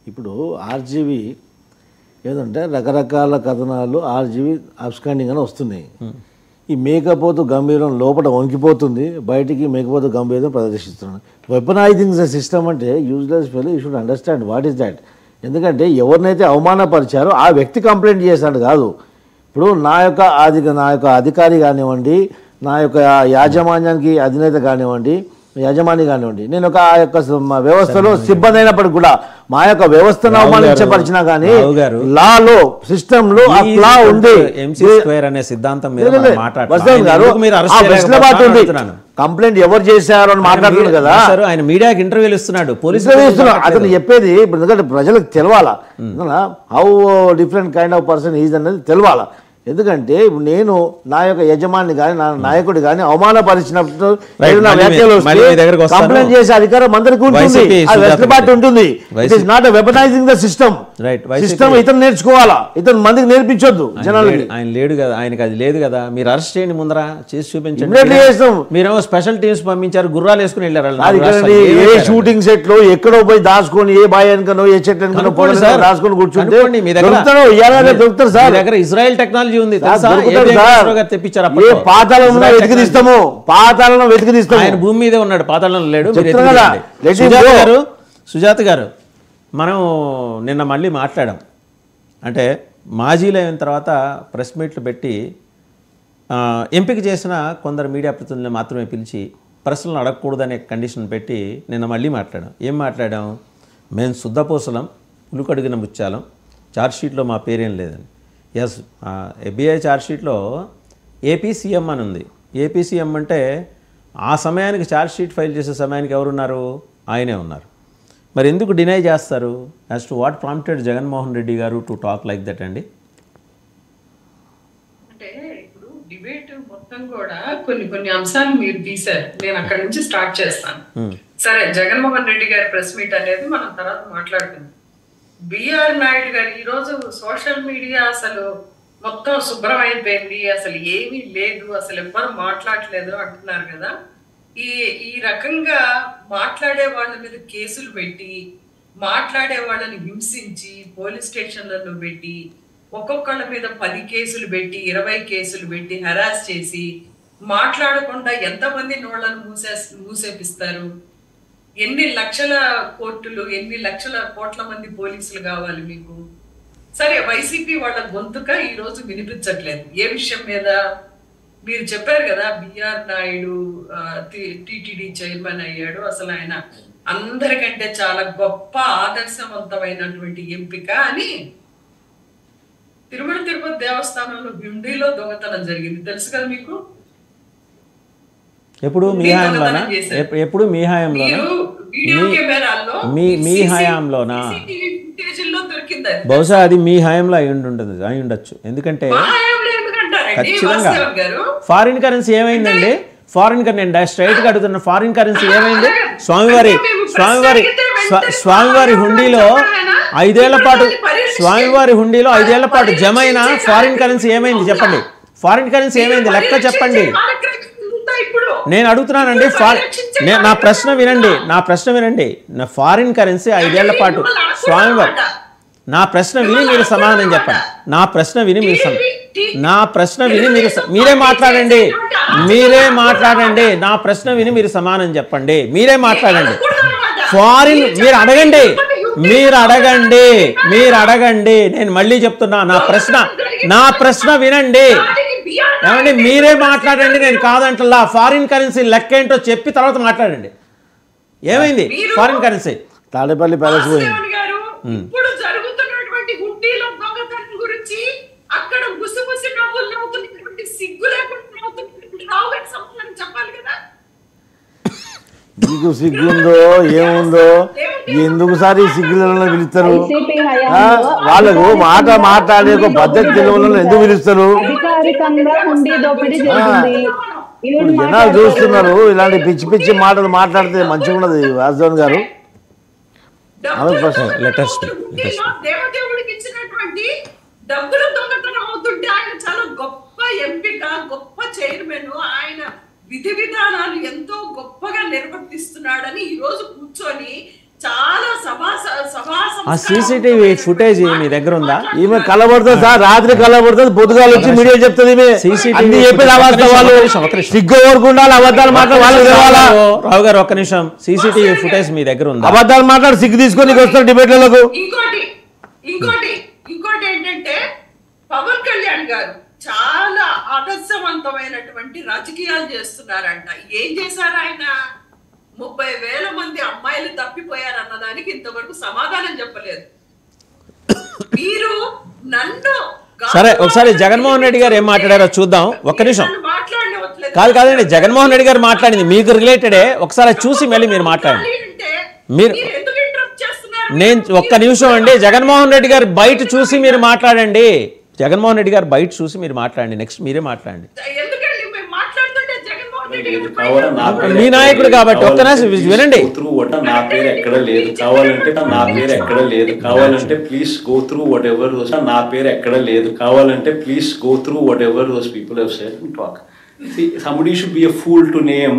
ఇప్పుడు ఆర్జీవి ఏదంటే రకరకాల కథనాలు ఆర్జీవి అబ్స్కాండింగ్ అని వస్తున్నాయి. ఈ మేకపోతు గంభీరం లోపల వణికిపోతుంది, బయటికి మేకపోతు గంభీరం ప్రదర్శిస్తున్నాడు. వెపనైజింగ్ ద సిస్టమ్ అంటే useless fellow, you should understand what is that. ఎందుకంటే ఎవరినైతే అవమానపరిచారో ఆ వ్యక్తి కంప్లైంట్ చేశాడు కాదు. ఇప్పుడు నా యొక్క అధికారి కానివ్వండి, నా యొక్క యాజమాన్యానికి అధినేత కానివ్వండి, యజమాని కానివ్వండి, నేను ఒక ఆ యొక్క వ్యవస్థలో సిబ్బంది అయినప్పటికీ కూడా మా యొక్క వ్యవస్థను అవమానించపరిచినా కానీ లాలో సిస్టంలో ఆ లా ఉంది. కంప్లైంట్ ఎవరు చేశారు అని మాట్లాడుతున్నారు కదా, ఆయన మీడియాకి ఇంటర్వ్యూలు ఇస్తున్నాడు, అతను చెప్పేది ఇప్పుడు ఎందుకంటే ప్రజలకు తెలవాలా, how different kind of person is అనేది తెలవాలా. ఎందుకంటే ఇప్పుడు నేను నా యొక్క యజమాని కానీ, నా నాయకుడు కానీ అవమానపరిచినప్పుడు కంప్లైంట్ చేసే అధికారం అందరికీ ఉంటుంది, వెసులుబాటు ఉంటుంది. It is not weaponising the system. System ఇతను నేర్చుకోవాలా, ఇతను మందికి నేర్పించొద్దు జనాలకి. ఆయన లేడు కదా, ఆయనకి అది లేదు కదా. మీరు అరెస్ట్ చేయండి, ముందర చేసి చూపించండి. మీరేమో స్పెషల్ టీమ్స్ పంపించారు, గుర్రాలు వేసుకుని వెళ్ళారు. ఏ షూటింగ్ సెట్ లో ఎక్కడో పోయి దాచుకొని, ఏ బాయ్ అనుకనో ఏ చెట్టు అనుకనో దాచుకొని కూర్చుంటే దొరుకుతారు సార్. దగ్గర ఇజ్రాయెల్ టెక్నాలజీ టెక్నాలజీ ఉంది తెలుసా? దొరుకుతాడు ABI సార్. నాగేశ్వరరావు గారు తెప్పించారు ఏ అప్పట్లో. పాతాళంలో వెతికిదిస్తాము, పాతాళంలో వెతికిదిస్తాము. ఆయన భూమి మీదే ఉన్నాడు, పాతాళంలో లేడు. మీరు చెప్తున్నా కదా, ఎత్తుకెళ్ళండి. let him go. సుజాత గారు మనం నిన్న మళ్ళీ మాట్లాడాం. అంటే మాజీలు అయిన తర్వాత ప్రెస్ మీట్లు పెట్టి ఎంపిక చేసిన కొందరు మీడియా ప్రతినిధులను మాత్రమే పిలిచి ప్రశ్నలు అడగకూడదనే కండిషన్ పెట్టి నిన్న మళ్ళీ మాట్లాడాం. ఏం మాట్లాడాం? మేము శుద్ధపూసలం, పులుకడిగిన ముత్యాలం, ఛార్జ్షీట్లో మా పేరేం లేదని. ఎస్, FBI ఛార్జ్షీట్లో ఏపీ సీఎం అని ఉంది. ఏపీ సీఎం అంటే ఆ సమయానికి ఛార్జ్షీట్ ఫైల్ చేసే సమయానికి ఎవరున్నారు? ఆయనే ఉన్నారు. మరి ఎందుకు డినై చేస్తారు? As to what prompted Jaganmohan Reddy గారు టు టాక్ లైక్ దట్ అండి? అంటే ఇప్పుడు డిబేట్ మొత్తం కూడా కొన్ని అంశాలు మీరు తీశారు. నేను అక్కడ నుంచి స్టార్ట్ చేస్తాను. సరే, జగన్మోహన్ రెడ్డి గారి ప్రెస్ మీట్ అనేది మనం తర్వాత మాట్లాడుకుందాం. బిఆర్ నాయుడు గారు ఈ రోజు సోషల్ మీడియా అసలు మొత్తం శుభ్రం అయిపోయింది, అసలు ఏమీ లేదు, అసలు ఎవ్వరు మాట్లాడలేదు అంటున్నారు కదా. ఈ రకంగా మాట్లాడే వాళ్ళ మీద కేసులు పెట్టి, మాట్లాడే వాళ్ళని హింసించి పోలీస్ స్టేషన్లలో పెట్టి, ఒక్కొక్కళ్ళ మీద 10 కేసులు పెట్టి 20 కేసులు పెట్టి హెరాస్ చేసి మాట్లాడకుండా ఎంతమంది నోళ్లను మూసేపిస్తారు? ఎన్ని లక్షల కోర్టులు, ఎన్ని లక్షల కోట్ల మంది పోలీసులు కావాలి మీకు? సరే, వైసీపీ వాళ్ళ గొంతుక ఈ రోజు వినిపించట్లేదు. ఏ విషయం మీద? మీరు చెప్పారు కదా, బిఆర్ నాయుడు టిటిడి చైర్మన్ అయ్యాడు, అసలు ఆయన అందరికంటే చాలా గొప్ప ఆదర్శవంతమైనటువంటి ఎంపిక అని. తిరుమల తిరుపతి దేవస్థానంలో హుండీలో దొంగతనం జరిగింది, తెలుసు కదా మీకు? ఎప్పుడు మీ హయాంలోనా? ఎప్పుడు మీ హయాంలోనా? మీ హయాంలోనా? బహుశా అది మీ హయాంలో అయి ఉండొచ్చు. ఎందుకంటే ఖచ్చితంగా ఫారిన్ కరెన్సీ ఏమైందండి? ఫారిన్ నేను స్ట్రైట్గా అడుగుతున్నా, ఫారిన్ కరెన్సీ ఏమైంది? స్వామివారి హుండీలో 5 ఏళ్ల పాటు, స్వామివారి హుండీలో 5 ఏళ్ల పాటు జమ అయిన ఫారిన్ కరెన్సీ ఏమైంది చెప్పండి? ఫారిన్ కరెన్సీ ఏమైంది లెక్క చెప్పండి. నేను అడుగుతున్నానండి. నా ప్రశ్న వినండి, నా ఫారిన్ కరెన్సీ 5 ఏళ్ల పాటు స్వామివారి, నా ప్రశ్న విని మీరు సమాధానం చెప్పండి. నా ప్రశ్న విని మీరే మాట్లాడండి. నా ప్రశ్న విని మీరు సమాధానం చెప్పండి. మీరే మాట్లాడండి. ఫారిన్ మీరు అడగండి. నేను మళ్ళీ చెప్తున్నా, నా ప్రశ్న వినండి. ఏమండి, మీరే మాట్లాడండి, నేను కాదంటలా. ఫారిన్ కరెన్సీ లెక్క ఏంటో చెప్పి తర్వాత మాట్లాడండి. ఏమైంది ఫారిన్ కరెన్సీ? తాడేపల్లి ప్యాలెస్ పోయింది. ఇప్పుడు జరుగుతున్నటువంటి హుండీల దొంగతనం గురించి అక్కడ గుసగుసి నవ్వులు నవ్వుతున్నటువంటి, సిగ్గు లేకుండా నవ్వుతున్నటువంటి రావు గారికి సమాధానం చెప్పాలి కదా. మీకు సిగ్గుందో ఏముందో, ఎందుకు సార్ ఈ సిగ్గులలో పిలుస్తారు? వాళ్ళకు మాట్లాడే ఒక పద్ధతి తెలియని ఎందుకు పిలుస్తారు? ఇప్పుడు జనాలు చూస్తున్నారు, ఇలాంటి పిచ్చి మాటలు మాట్లాడితే మంచిగా ఉన్నది. వాసుదేవన్ గారు దేవదేవుడికి ఇచ్చినటువంటి డబ్బులు దొంగతనం అవుతుంటే ఆయన చాలా గొప్ప ఎంపిక, గొప్ప చైర్మన్. ఆయన విధి విధానాలు ఎంతో గొప్పగా నిర్వర్తిస్తున్నాడని ఈ రోజు కూర్చొని చాలా CCTV ఫుటేజ్ మీ దగ్గర ఉందా? ఈమె కలబడుతుంది సార్, రాత్రి కలబడుతుంది, పొద్దుగాలు వచ్చి మీడియా చెప్తుంది. సిగ్గు కోరుకుండా అబద్ధాలు మాట్లాడాలి. రావు గారు ఒక్క నిమిషం, CCTV ఫుటేజ్ మీ దగ్గర ఉందా? అబద్ధాలు మాట్లాడి సిగ్గు తీసుకొని వస్తారు డిబేట్లకు. ఇంకోటి ఏంటంటే, పవన్ కళ్యాణ్ గారు చాలా ఆదర్శవంతమైనటువంటి రాజకీయాలు చేస్తున్నారంట. ఏం చేశారు ఆయన? 30,000 మంది అమ్మాయిలు తప్పిపోయారు అన్నదానికి ఇంతవరకు సమాధానం చెప్పలేదు. మీరు నన్ను సరే, ఒకసారి జగన్మోహన్ రెడ్డి గారు ఏం మాట్లాడారో చూద్దాం. ఒక్క నిమిషం. కాదండి, జగన్మోహన్ రెడ్డి గారు మాట్లాడింది మీకు రిలేటెడే. ఒకసారి చూసి మళ్ళీ మీరు మాట్లాడండి. నేను ఒక్క నిమిషం అండి, జగన్మోహన్ రెడ్డి గారు బయట చూసి మీరు మాట్లాడండి. నెక్స్ట్ మీరే మాట్లాడండి. మీ నాయకుడు కాబట్టి ఒక్క నిమిషం వినండి. నా పేరు ఎక్కడ లేదు, కావాలంటే నా పేరు ఎక్కడ లేదు, కావాలంటే please go through what ever నా పేరు ఎక్కడ లేదు, కావాలంటే please go through what ever those people have said and talk. See, somebody should be a fool to name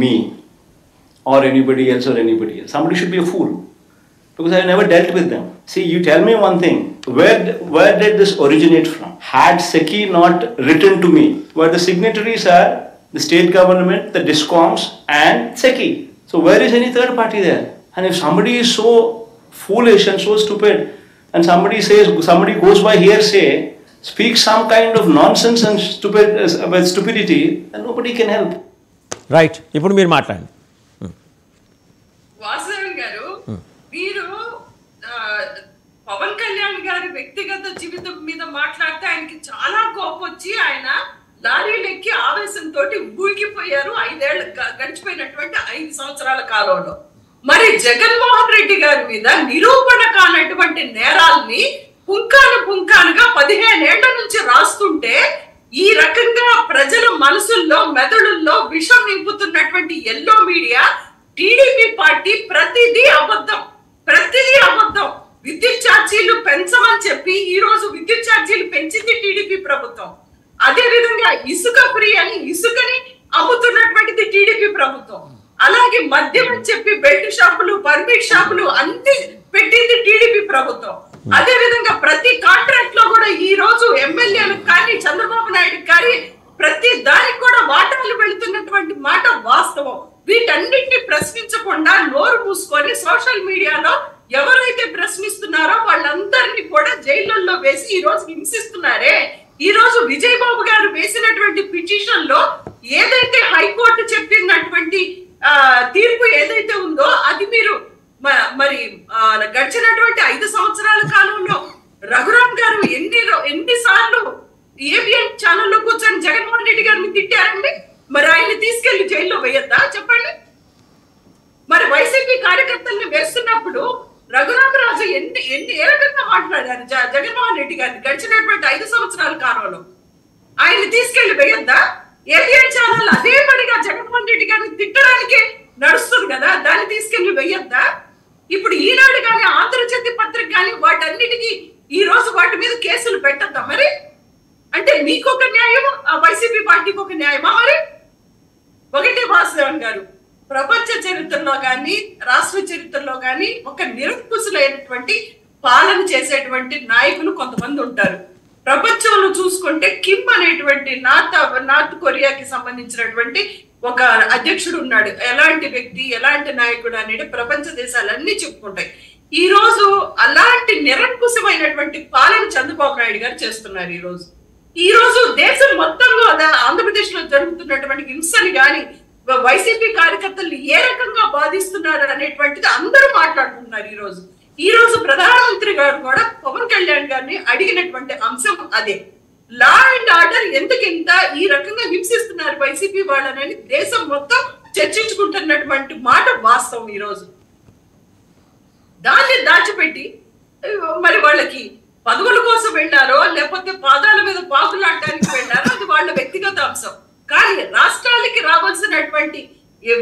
me or anybody else. Somebody should be a fool. because I never dealt with them. See, you tell me one thing. Where did this originate from? Had SECI not written to me, where the signatories are the state government, the DISCOMs, and SECI. So where is any third party there? And if somebody is so foolish and so stupid, and somebody goes by hearsay, speaks some kind of nonsense and stupidity, then nobody can help. Right, ఇప్పుడు మీరు మాట్లాడండి. వాసుదేవన్ గారు, మీరు పవన్ కళ్యాణ్ గారి వ్యక్తిగత జీవితం మీద మాట్లాడితే ఆయనకి చాలా కోపం వచ్చి ఆయన లారీలెక్కి ఆవేశంతో ఊగిపోయారు 5 ఏళ్ళు గడిచిపోయినటువంటి 5 సంవత్సరాల కాలంలో. మరి జగన్మోహన్ రెడ్డి గారి మీద నిరూపణ కానటువంటి నేరాల్ని పుంకానుగా 15 ఏళ్ల నుంచి రాస్తుంటే ఈ రకంగా ప్రజల మనసుల్లో మెదడుల్లో విషం నింపుతున్నటువంటి ఎల్లో మీడియా, టీడీపీ పార్టీ ప్రతిదీ అబద్ధం. విద్యుత్ ఛార్జీలు పెంచమని చెప్పి ఈ రోజు విద్యుత్ ఛార్జీలు పెంచింది టీడీపీ ప్రభుత్వం. అదే విధంగా ఇసుక ఫ్రీ అని ఇసుకని అమ్ముతున్నటువంటిది టీడీపీ ప్రభుత్వం. అలాగే మద్యం అని చెప్పి బెల్ట్ షాపులు, పర్మిట్ షాపులు అన్ని పెట్టింది టీడీపీ ప్రభుత్వం. అదే విధంగా ప్రతి కాంట్రాక్ట్ లో కూడా ఈ రోజు ఎమ్మెల్యేలకు కానీ చంద్రబాబు నాయుడు కానీ ప్రతి దానికి కూడా వాటాలు వెళుతున్నటువంటి మాట వాస్తవం. వీటన్నిటిని ప్రశ్నించకుండా నోరు మూసుకొని సోషల్ మీడియాలో ఎవరైతే ప్రశ్నిస్తున్నారో వాళ్ళందరినీ కూడా జైళ్ళల్లో వేసి ఈ రోజు హింసిస్తున్నారే. ఈ రోజు విజయ్ బాబు గారు వేసినటువంటి పిటిషన్ లో ఏదైతే హైకోర్టు చెప్పినటువంటి తీర్పు ఏదైతే ఉందో అది మీరు మరి గడిచినటువంటి 5 సంవత్సరాల కాలంలో రఘురామ్ గారు ఎన్నిసార్లు ఏబిఎన్ ఛానల్లో కూర్చొని జగన్మోహన్ రెడ్డి గారిని తిట్టారండి. మరి ఆయన్ని తీసుకెళ్లి జైల్లో వేయద్దా చెప్పండి? మరి వైసీపీ కార్యకర్తల్ని వేస్తున్నప్పుడు రఘురామరాజు ఏ రకంగా మాట్లాడారు జగన్మోహన్ రెడ్డి గారిని గడిచినటువంటి 5 సంవత్సరాల కాలంలో? ఆయన్ని తీసుకెళ్లి వేయద్దా? ఏబిఎన్ ఛానల్ అదే పనిగా జగన్మోహన్ రెడ్డి గారిని తిట్టడానికి నడుస్తుంది కదా, దాన్ని తీసుకెళ్లి వేయద్దా? ఇప్పుడు ఈనాడు కానీ ఆంధ్రజ్యోతి పత్రిక కానీ వాటన్నిటికీ ఈ రోజు వాటి మీద కేసులు పెట్టద్దా? మరి అంటే మీకు ఒక న్యాయం, ఆ వైసీపీ పార్టీకి ఒక న్యాయమా? మరి ఒకటి వాసుదేవన్ గారు, ప్రపంచ చరిత్రలో కానీ రాష్ట్ర చరిత్రలో కానీ ఒక నిరంకుశులైనటువంటి పాలన చేసేటువంటి నాయకులు కొంతమంది ఉంటారు. ప్రపంచంలో చూసుకుంటే కిమ్ అనేటువంటి నార్త్ కొరియాకి సంబంధించినటువంటి ఒక అధ్యక్షుడు ఉన్నాడు. ఎలాంటి వ్యక్తి, ఎలాంటి నాయకుడు అనేది ప్రపంచ దేశాలన్నీ చెప్పుకుంటాయి. ఈ రోజు అలాంటి నిరంకుశమైనటువంటి పాలన చంద్రబాబు నాయుడు గారు చేస్తున్నారు. ఈ రోజు దేశం మొత్తంలో ఆంధ్రప్రదేశ్ లో జరుగుతున్నటువంటి హింసని గాని వైసీపీ కార్యకర్తలు ఏ రకంగా బాధిస్తున్నారు అనేటువంటిది అందరూ మాట్లాడుతున్నారు. ఈ రోజు ప్రధానమంత్రి గారు కూడా పవన్ కళ్యాణ్ గారిని అడిగినటువంటి అంశం అదే. లా అండ్ ఆర్డర్ ఎందుకింత ఈ రకంగా హింసిస్తున్నారు వైసీపీ వాళ్ళని దేశం మొత్తం చర్చించుకుంటున్నటువంటి మాట వాస్తవం. ఈ రోజు దాన్ని దాచిపెట్టి మరి వాళ్ళకి పదవుల కోసం వెళ్ళారో లేకపోతే పాదాల మీద పాకులాడటానికి వెళ్ళారో అది వాళ్ళ వ్యక్తిగత అంశం. కానీ రాష్ట్రాలకి రావాల్సినటువంటి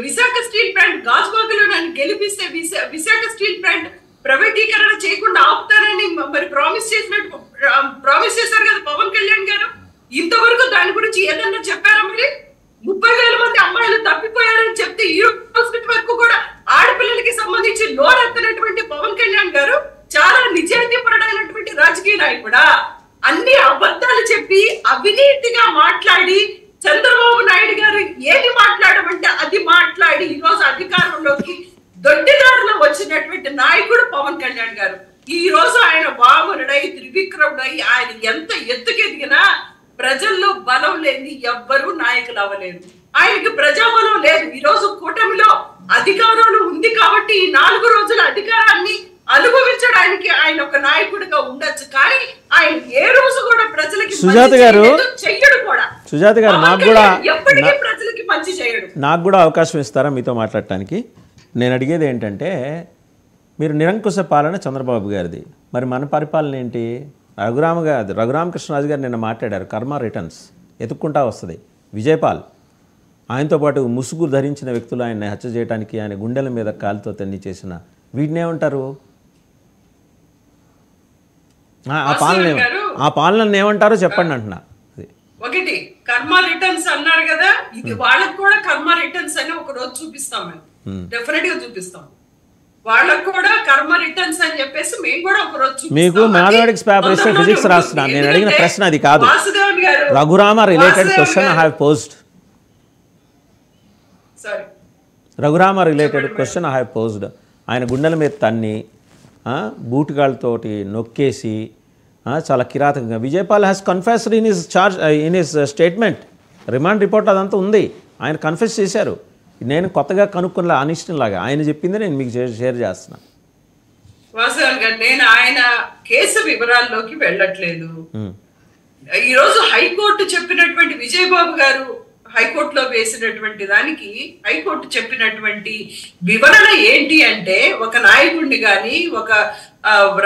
విశాఖ స్టీల్ ప్లాంట్ గాజువాకలో నన్ను గెలిపిస్తే విశాఖ స్టీల్ ప్లాంట్ ప్రైవేటీకరణ చేయకుండా ఆపుతారని మరి ప్రామిస్ చేశారు కదా పవన్ కళ్యాణ్ గారు. ఇంతవరకు దాని గురించి ఏదన్నా చెప్పారా? మరి 30,000 మంది అమ్మాయిలు తప్పిపోయారని చెప్తే ఈ రోజు వరకు కూడా ఆడపిల్లలకి సంబంధించి లోరెత్తనటువంటి పవన్ కళ్యాణ్ గారు చాలా నిజాయితీ పరుడైనటువంటి రాజకీయ నాయకుడా? అన్ని అబద్ధాలు చెప్పి అవినీతిగా మాట్లాడి చంద్రబాబు నాయుడు గారు ఏది మాట్లాడమంటే అది మాట్లాడి ఈ రోజు అధికారంలోకి దొడ్డిదారులో వచ్చినటువంటి నాయకుడు పవన్ కళ్యాణ్ గారు. ఈ రోజు ఆయన వామనుడై త్రివిక్రముడై ఆయన ఎంత ఎత్తుకెదిగినా ప్రజల్లో బలం లేని ఎవ్వరూ నాయకులు అవ్వలేదు. ఆయనకి ప్రజాబలం లేదు. ఈ రోజు కూటమిలో అధికారంలో ఉంది కాబట్టి ఈ 4 రోజుల అధికారాన్ని అనుభవించడానికి ఆయన ఒక నాయకుడిగా ఉండొచ్చు. కానీ ఆయన ఏ రోజు కూడా ప్రజలకి సుజాత గారు చెయ్యడు కూడా. సుజాత గారు ఎప్పటికీ ప్రజలకి మంచి చేయడు. నాకు కూడా అవకాశం ఇస్తారా మీతో మాట్లాడటానికి? నేను అడిగేది ఏంటంటే, మీరు నిరంకుశ పాలన చంద్రబాబు గారిది, మరి మన పరిపాలన ఏంటి? రఘురామకృష్ణరాజు గారు నిన్న మాట్లాడారు, కర్మ రిటర్న్స్ ఎత్తుక్కుంటా వస్తుంది. విజయపాల్ ఆయనతో పాటు ముసుగు ధరించిన వ్యక్తులు ఆయన హత్య చేయడానికి ఆయన గుండెల మీద కాలుతో తన్ని చేసిన వీటిని ఏమంటారు? ఆ పాలన ఏమంటారో చెప్పండి అంటున్నా. ఒకటి కర్మ రిటర్న్స్ అన్నారు కదా, ఇది వాళ్ళకు కూడా కర్మ రిటర్న్స్ అని ఒక రోజు చూపిస్తాం. మేము డెఫినెట్ గా చూపిస్తాం. వాళ్ళకు కూడా కర్మ రిటర్న్స్ అని చెప్పేసి మేము కూడా ఒక రోజు మీకు మ్యాథమెటిక్స్ పేపర్ ఇస్తే ఫిజిక్స్ రాస్తున్నాను. నేను అడిగిన ప్రశ్న అది కాదు. వాసుదేవన్ గారు Raghurama related question I have posed. Sorry Raghurama related question I have posed. ఆయన గుండెల మీద తన్ని బూటుగాళ్ళతోటి నొక్కేసి చాలా కిరాతకంగా Vijaypal has confessed in his statement. Remand report అదంతా ఉంది. ఆయన కన్ఫెస్ చేశారు. నేను కొత్తగా కనుక్కున్న అనిష్టంలాగా ఆయన చెప్పింది నేను మీకు షేర్ చేస్తున్నా. వాసుదేవన్ గారు, నేను ఆయన కేసు వివరాల్లోకి వెళ్ళట్లేదు. ఈరోజు హైకోర్టు చెప్పినటువంటి విజయబాబు గారు హైకోర్టులో వేసినటువంటి దానికి హైకోర్టు చెప్పినటువంటి వివరణ ఏంటి అంటే, ఒక నాయకుడిని కానీ ఒక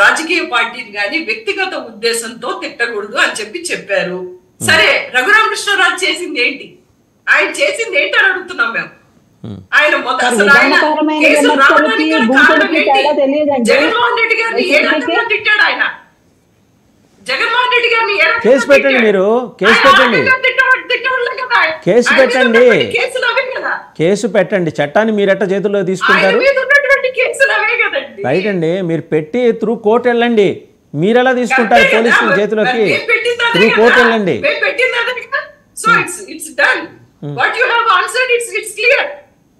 రాజకీయ పార్టీని కానీ వ్యక్తిగత ఉద్దేశంతో తిట్టకూడదు అని చెప్పారు. సరే, రఘురామకృష్ణరాజు చేసింది ఏంటి? ఆయన చేసింది ఏంటి అని అడుగుతున్నాం మేము. ఆయన జగన్మోహన్ రెడ్డి గారిని ఏ రకంగా తిట్టాడు? ఆయన జగన్మోహన్ రెడ్డి గారిని కేసు పెట్టండి, మీరు కేసు పెట్టండి, కేసు పెట్టండి, కేసు పెట్టండి. చట్టాన్ని మీరు ఎట్ట చేతుల్లో తీసుకుంటారు? రైట్ అండి, మీరు పెట్టి త్రూ కోర్టు వెళ్ళండి. మీరు ఎలా తీసుకుంటారు పోలీసుల చేతిలోకి? త్రూ కోర్టు వెళ్ళండి.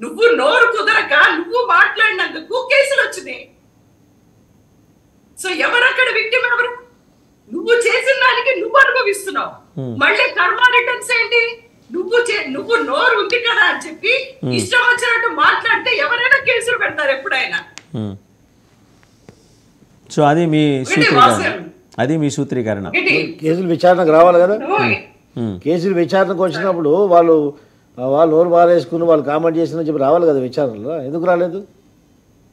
నువ్వు నోరు కుదరక నువ్వు మాట్లాడినందుకు కేసులు వచ్చినాయి. సో ఎవరక్కడ విక్టిమ్? ఎవరు? నువ్వు చేసిన దానికి నువ్వు అనుభవిస్తున్నావు. మళ్ళీ కర్మ రిటర్న్స్ ఏంటి? నువ్వు నోరు ఉంది కదా అని చెప్పి ఇష్టం వచ్చినట్టు మాట్లాడితే ఎవరైనా కేసులు పెడతారు ఎప్పుడైనా. సో అది మీ సూత్రీకరణ. అది మీ సూత్రీకరణ. కేసులు విచారణకు రావాలి కదా. కేసులు విచారణకు వచ్చినప్పుడు వాళ్ళు నోరు బారేసుకుని వాళ్ళు కామెంట్ చేసిన చెప్పి రావాలి కదా విచారణలో. ఎందుకు రాలేదు?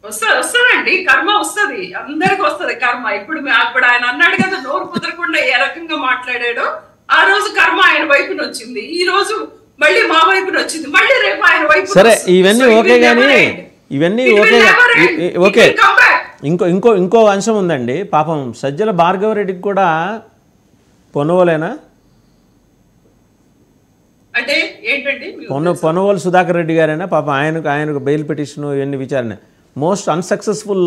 వస్తుందండి, కర్మ వస్తుంది, అందరికి వస్తుంది కర్మ. ఇప్పుడు ఆయన అన్నాడు కదా, నోరు కుదరకుండా ఏ రకంగా మాట్లాడాడో ఆ రోజు కర్మ ఆయన వైపున వచ్చింది. ఈ రోజు మళ్ళీ మా వైపున వచ్చింది, మళ్ళీ రేపు ఆయన వైపు. సరే, ఇవన్నీ ఓకే కానీ ఇవన్నీ ఓకే ఓకే. ఇంకో అంశం ఉందండి. పాపం సజ్జల భార్గవరెడ్డికి కూడా పొన్నవోలేనా? అంటే ఏంటండి? పొన్నవోలు సుధాకర్ రెడ్డి గారైనా పాపం ఆయనకు బెయిల్ పిటిషన్ ఇవన్నీ విచారణ. మోస్ట్ అన్సక్సెస్ఫుల్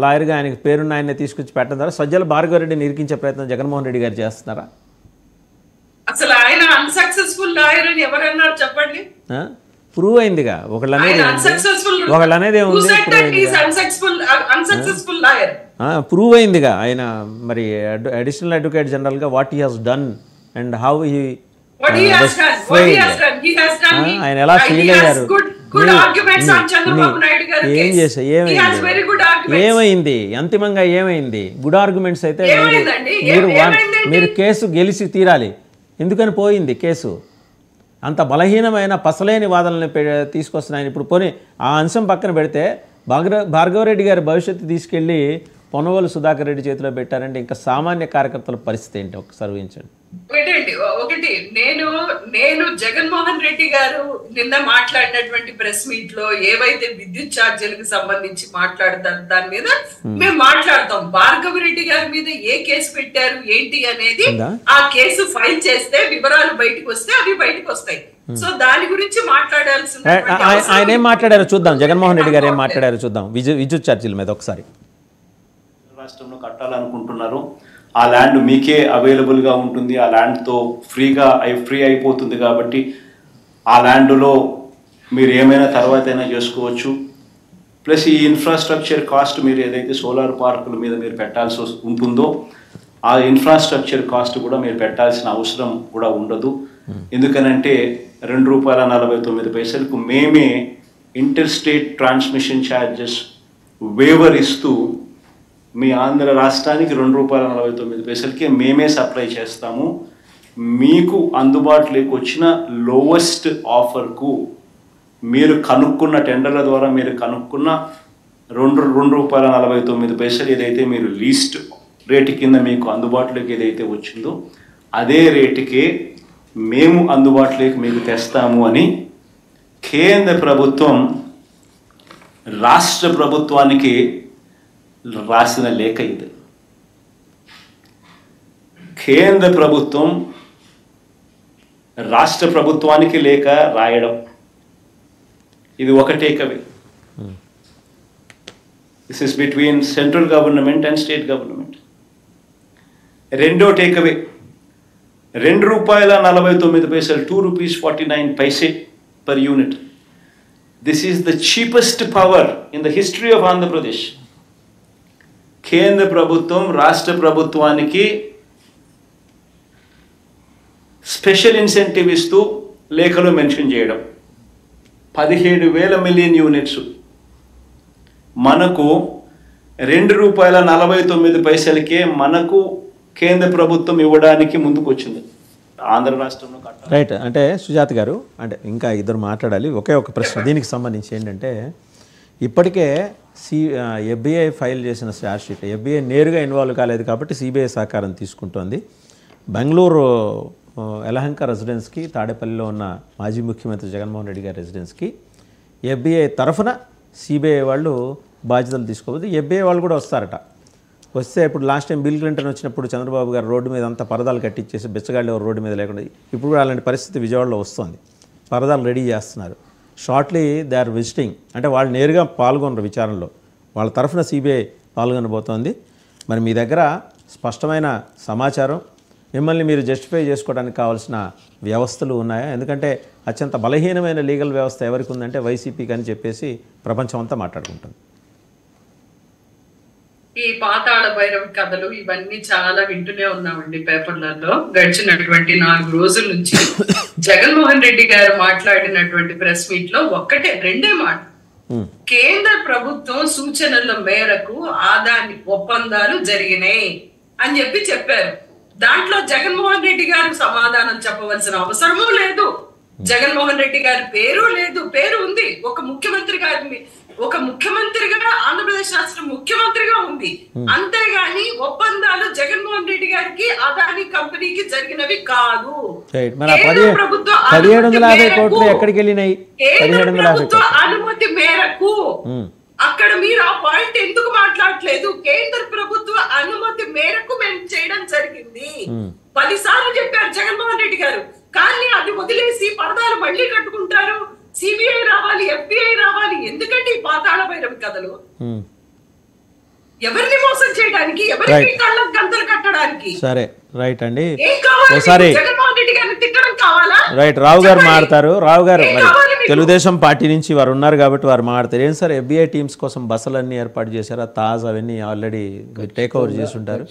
లాయర్గా ఆయనకి పేరున్న ఆయన్ని తీసుకొచ్చి పెట్టడం ద్వారా సజ్జల భార్గవరెడ్డిని ఇరికించే ప్రయత్నం జగన్మోహన్ రెడ్డి గారు చేస్తున్నారా? అసలు ఆయన అన్సక్సెస్ఫుల్ లాయర్ అని ఎవరన్నారు చెప్పండి? ప్రూవ్ అయిందిగా. ఒకళ్ళనేది ఏముంది, ప్రూవ్ అయిందిగా. ఆయన మరి అడిషనల్ అడ్వకేట్ జనరల్గా what he has done and how he ఆయన ఎలా ఫీల్ అయ్యారు, ఏం చేసా, ఏమైంది అంతిమంగా ఏమైంది? గుడ్ ఆర్గ్యుమెంట్స్ అయితే మీరు కేసు గెలిచి తీరాలి. ఎందుకని పోయింది కేసు? అంత బలహీనమైన పసలేని వాదనల్ని తీసుకొస్తున్నాయని. ఇప్పుడు పోనీ ఆ అంశం పక్కన పెడితే భార్గవరెడ్డి గారి భవిష్యత్తు తీసుకెళ్ళి పొన్నవోలు సుధాకర్ రెడ్డి చేతిలో పెట్టారంటే ఇంకా సామాన్య కార్యకర్తల పరిస్థితి ఏంటి ఒకసారి ఊహించండి. ఒకటి నేను జగన్మోహన్ రెడ్డి గారు నిన్న మాట్లాడినటువంటి ప్రెస్ మీట్ లో ఏవైతే విద్యుత్ ఛార్జీలకు సంబంధించి మాట్లాడతారు దాని మీద మేము మాట్లాడతాం. భార్గవ రెడ్డి గారి మీద ఏ కేసు పెట్టారు ఏంటి అనేది ఆ కేసు ఫైల్ చేస్తే వివరాలు బయటకు వస్తే అవి బయటకు వస్తాయి. సో దాని గురించి మాట్లాడాల్సిన ఆయన ఏం మాట్లాడారో చూద్దాం. జగన్మోహన్ రెడ్డి గారు ఏం మాట్లాడారో చూద్దాం విద్యుత్ ఛార్జీల మీద ఒకసారి. రాష్ట్రంలో కట్టాలనుకుంటున్నారు, ఆ ల్యాండ్ మీకే అవైలబుల్గా ఉంటుంది, ఆ ల్యాండ్తో ఫ్రీ అయిపోతుంది కాబట్టి ఆ ల్యాండ్లో మీరు ఏమైనా తర్వాత అయినా చేసుకోవచ్చు. ప్లస్ ఈ ఇన్ఫ్రాస్ట్రక్చర్ కాస్ట్ మీరు ఏదైతే సోలార్ పార్కుల మీద మీరు పెట్టాల్సి ఉంటుందో ఆ ఇన్ఫ్రాస్ట్రక్చర్ కాస్ట్ కూడా మీరు పెట్టాల్సిన అవసరం కూడా ఉండదు. ఎందుకనంటే ₹2.49 మేమే inter state transmission charges waiver ఇస్తూ మీ ఆంధ్ర రాష్ట్రానికి ₹2.49 మేమే సప్లై చేస్తాము. మీకు అందుబాటులోకి వచ్చిన లోవెస్ట్ ఆఫర్కు మీరు కనుక్కున్న టెండర్ల ద్వారా మీరు కనుక్కున్న ₹2.49 ఏదైతే మీరు లీస్ట్ రేటు కింద మీకు అందుబాటులోకి ఏదైతే వచ్చిందో అదే రేటుకే మేము అందుబాటులోకి మీకు తెస్తాము అని కేంద్ర ప్రభుత్వం రాష్ట్ర ప్రభుత్వానికి రాసిన లేఖ ఇది. కేంద్ర ప్రభుత్వం రాష్ట్ర ప్రభుత్వానికి లేఖ రాయడం ఇది ఒకటే కవి. This is between central government and state government. Rendo takeaway. ₹2.49, ₹2.49 per unit. This is the cheapest power in the history of Andhra Pradesh. కేంద్ర ప్రభుత్వం రాష్ట్ర ప్రభుత్వానికి స్పెషల్ ఇన్సెంటివ్ ఇస్తూ లేఖలో మెన్షన్ చేయడం 17,000 మిలియన్ యూనిట్స్ మనకు ₹2.49 మనకు కేంద్ర ప్రభుత్వం ఇవ్వడానికి ముందుకు వచ్చింది ఆంధ్ర రాష్ట్రంలో. రైట్. అంటే సుజాత గారు, అంటే ఇంకా ఇద్దరు మాట్లాడాలి. ఒకే ఒక ప్రశ్న దీనికి సంబంధించి ఏంటంటే, ఇప్పటికే FBI ఫైల్ చేసిన ఛార్జ్ షీట్, FBI నేరుగా ఇన్వాల్వ్ కాలేదు కాబట్టి CBI సహకారం తీసుకుంటోంది. బెంగళూరు యలహంక రెసిడెన్స్కి, తాడేపల్లిలో ఉన్న మాజీ ముఖ్యమంత్రి జగన్మోహన్ రెడ్డి గారి రెసిడెన్స్కి FBI తరఫున CBI వాళ్ళు బాధ్యతలు తీసుకోవద్దు. FBI వాళ్ళు కూడా వస్తారట. వస్తే ఇప్పుడు లాస్ట్ టైం బిల్ క్లింటన్ వచ్చినప్పుడు చంద్రబాబు గారు రోడ్డు మీద అంతా పరదాలు కట్టించేసి బిచ్చగాళ్ళు ఎవరు రోడ్డు మీద లేకుండా, ఇప్పుడు కూడా అలాంటి పరిస్థితి విజయవాడలో వస్తుంది. పరదాలు రెడీ చేస్తున్నారు. Shortly they are visiting. అంటే వాళ్ళు నేరుగా పాల్గొనరు విచారణలో, వాళ్ళ తరఫున CBI పాల్గొనబోతోంది. మరి మీ దగ్గర స్పష్టమైన సమాచారం, మిమ్మల్ని మీరు జస్టిఫై చేసుకోవడానికి కావాల్సిన వ్యవస్థలు ఉన్నాయా? ఎందుకంటే అత్యంత బలహీనమైన లీగల్ వ్యవస్థ ఎవరికి ఉందంటే వైసీపీకి అని చెప్పేసి ప్రపంచం అంతా మాట్లాడుకుంటుంది. ఈ పాతాళ భైరవి కథలు ఇవన్నీ చాలా వింటూనే ఉన్నామండి పేపర్లలో. గడిచినటువంటి 4 రోజుల నుంచి జగన్మోహన్ రెడ్డి గారు మాట్లాడినటువంటి ప్రెస్ మీట్ లో రెండే మాట, కేంద్ర ప్రభుత్వం సూచనల మేరకు ఆదాని ఒప్పందాలు జరిగినాయి అని చెప్పారు. దాంట్లో జగన్మోహన్ రెడ్డి గారు సమాధానం చెప్పవలసిన అవసరమూ లేదు. జగన్మోహన్ రెడ్డి గారి పేరు లేదు. పేరు ఉంది, ఒక ముఖ్యమంత్రిగా ఆంధ్రప్రదేశ్ రాష్ట్ర ముఖ్యమంత్రిగా ఉంది. అంతేగాని ఒప్పందాలు జగన్మోహన్ రెడ్డి గారికి అదాని కంపెనీకి జరిగినవి కాదు. అనుమతి మేరకు అక్కడ మీరు ఆ పాయింట్ ఎందుకు మాట్లాడలేదు? కేంద్ర ప్రభుత్వ అనుమతి మేరకు మేము చేయడం జరిగింది 10 సార్లు చెప్పారు జగన్మోహన్ రెడ్డి గారు. కానీ అది వదిలేసి పరదాలు మళ్ళీ కట్టుకుంటారు. CBI రావాలి, FBI రావాలి. ఎందుకంటే ఈ పాతాళ భైరవి కథలు ఎవరిని మోసం చేయడానికి, ఎవరికి కళ్ళకు గంతలు కట్టడానికి. సరే, రైట్ అండి. ఒకసారి జగన్మోహన్ రెడ్డి గారిని తిట్టడం కావాలా? రైట్, రావు గారు మాట్లాడతారు. రావు గారు మరి తెలుగుదేశం పార్టీ నుంచి వారు ఉన్నారు కాబట్టి వారు మాట్లాడతారు. ఏం సార్, FBI టీమ్స్ కోసం బస్సులన్నీ ఏర్పాటు చేశారా? తాజ్ అవన్నీ ఆల్రెడీ టేక్ ఓవర్ చేస్తుంటారు.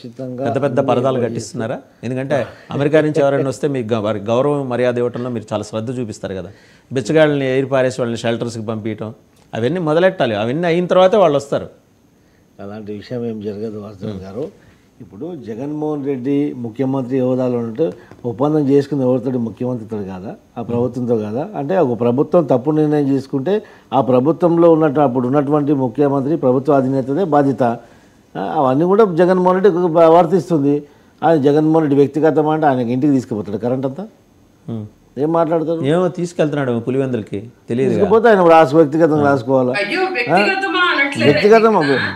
పెద్ద పెద్ద పరదాలు కట్టిస్తున్నారా? ఎందుకంటే అమెరికా నుంచి ఎవరైనా వస్తే మీకు వారి గౌరవం మర్యాద ఇవ్వటంలో మీరు చాలా శ్రద్ధ చూపిస్తారు కదా. బిచ్చగాళ్ళని ఎయిర్ పారేసి వాళ్ళని షెల్టర్స్కి పంపించడం అవన్నీ మొదలెట్టాలి. అవన్నీ అయిన తర్వాతే వాళ్ళు వస్తారు. అలాంటి విషయం ఏం జరగదు వాస్తవం గారు. ఇప్పుడు జగన్మోహన్ రెడ్డి ముఖ్యమంత్రి హోదాలో ఉంటే ఒప్పందం చేసుకుని ఎవరితో ముఖ్యమంత్రితో కాదా, ఆ ప్రభుత్వంతో కాదా? అంటే ఒక ప్రభుత్వం తప్పు నిర్ణయం చేసుకుంటే ఆ ప్రభుత్వంలో అప్పుడు ఉన్నటువంటి ముఖ్యమంత్రి ప్రభుత్వ అధినేతదే బాధ్యత. అవన్నీ కూడా జగన్మోహన్ రెడ్డి వర్తిస్తుంది. ఆయన జగన్మోహన్ రెడ్డి వ్యక్తిగతం అంటే ఆయనకి ఇంటికి తీసుకుపోతాడు కరెంట్ అంతా. ఏం మాట్లాడతారు? ఏమో తీసుకెళ్తున్నాడు పులివెందులకి, తెలియదు. తీసుకుపోతే ఆయన వ్యక్తిగతంగా రాసుకోవాలా?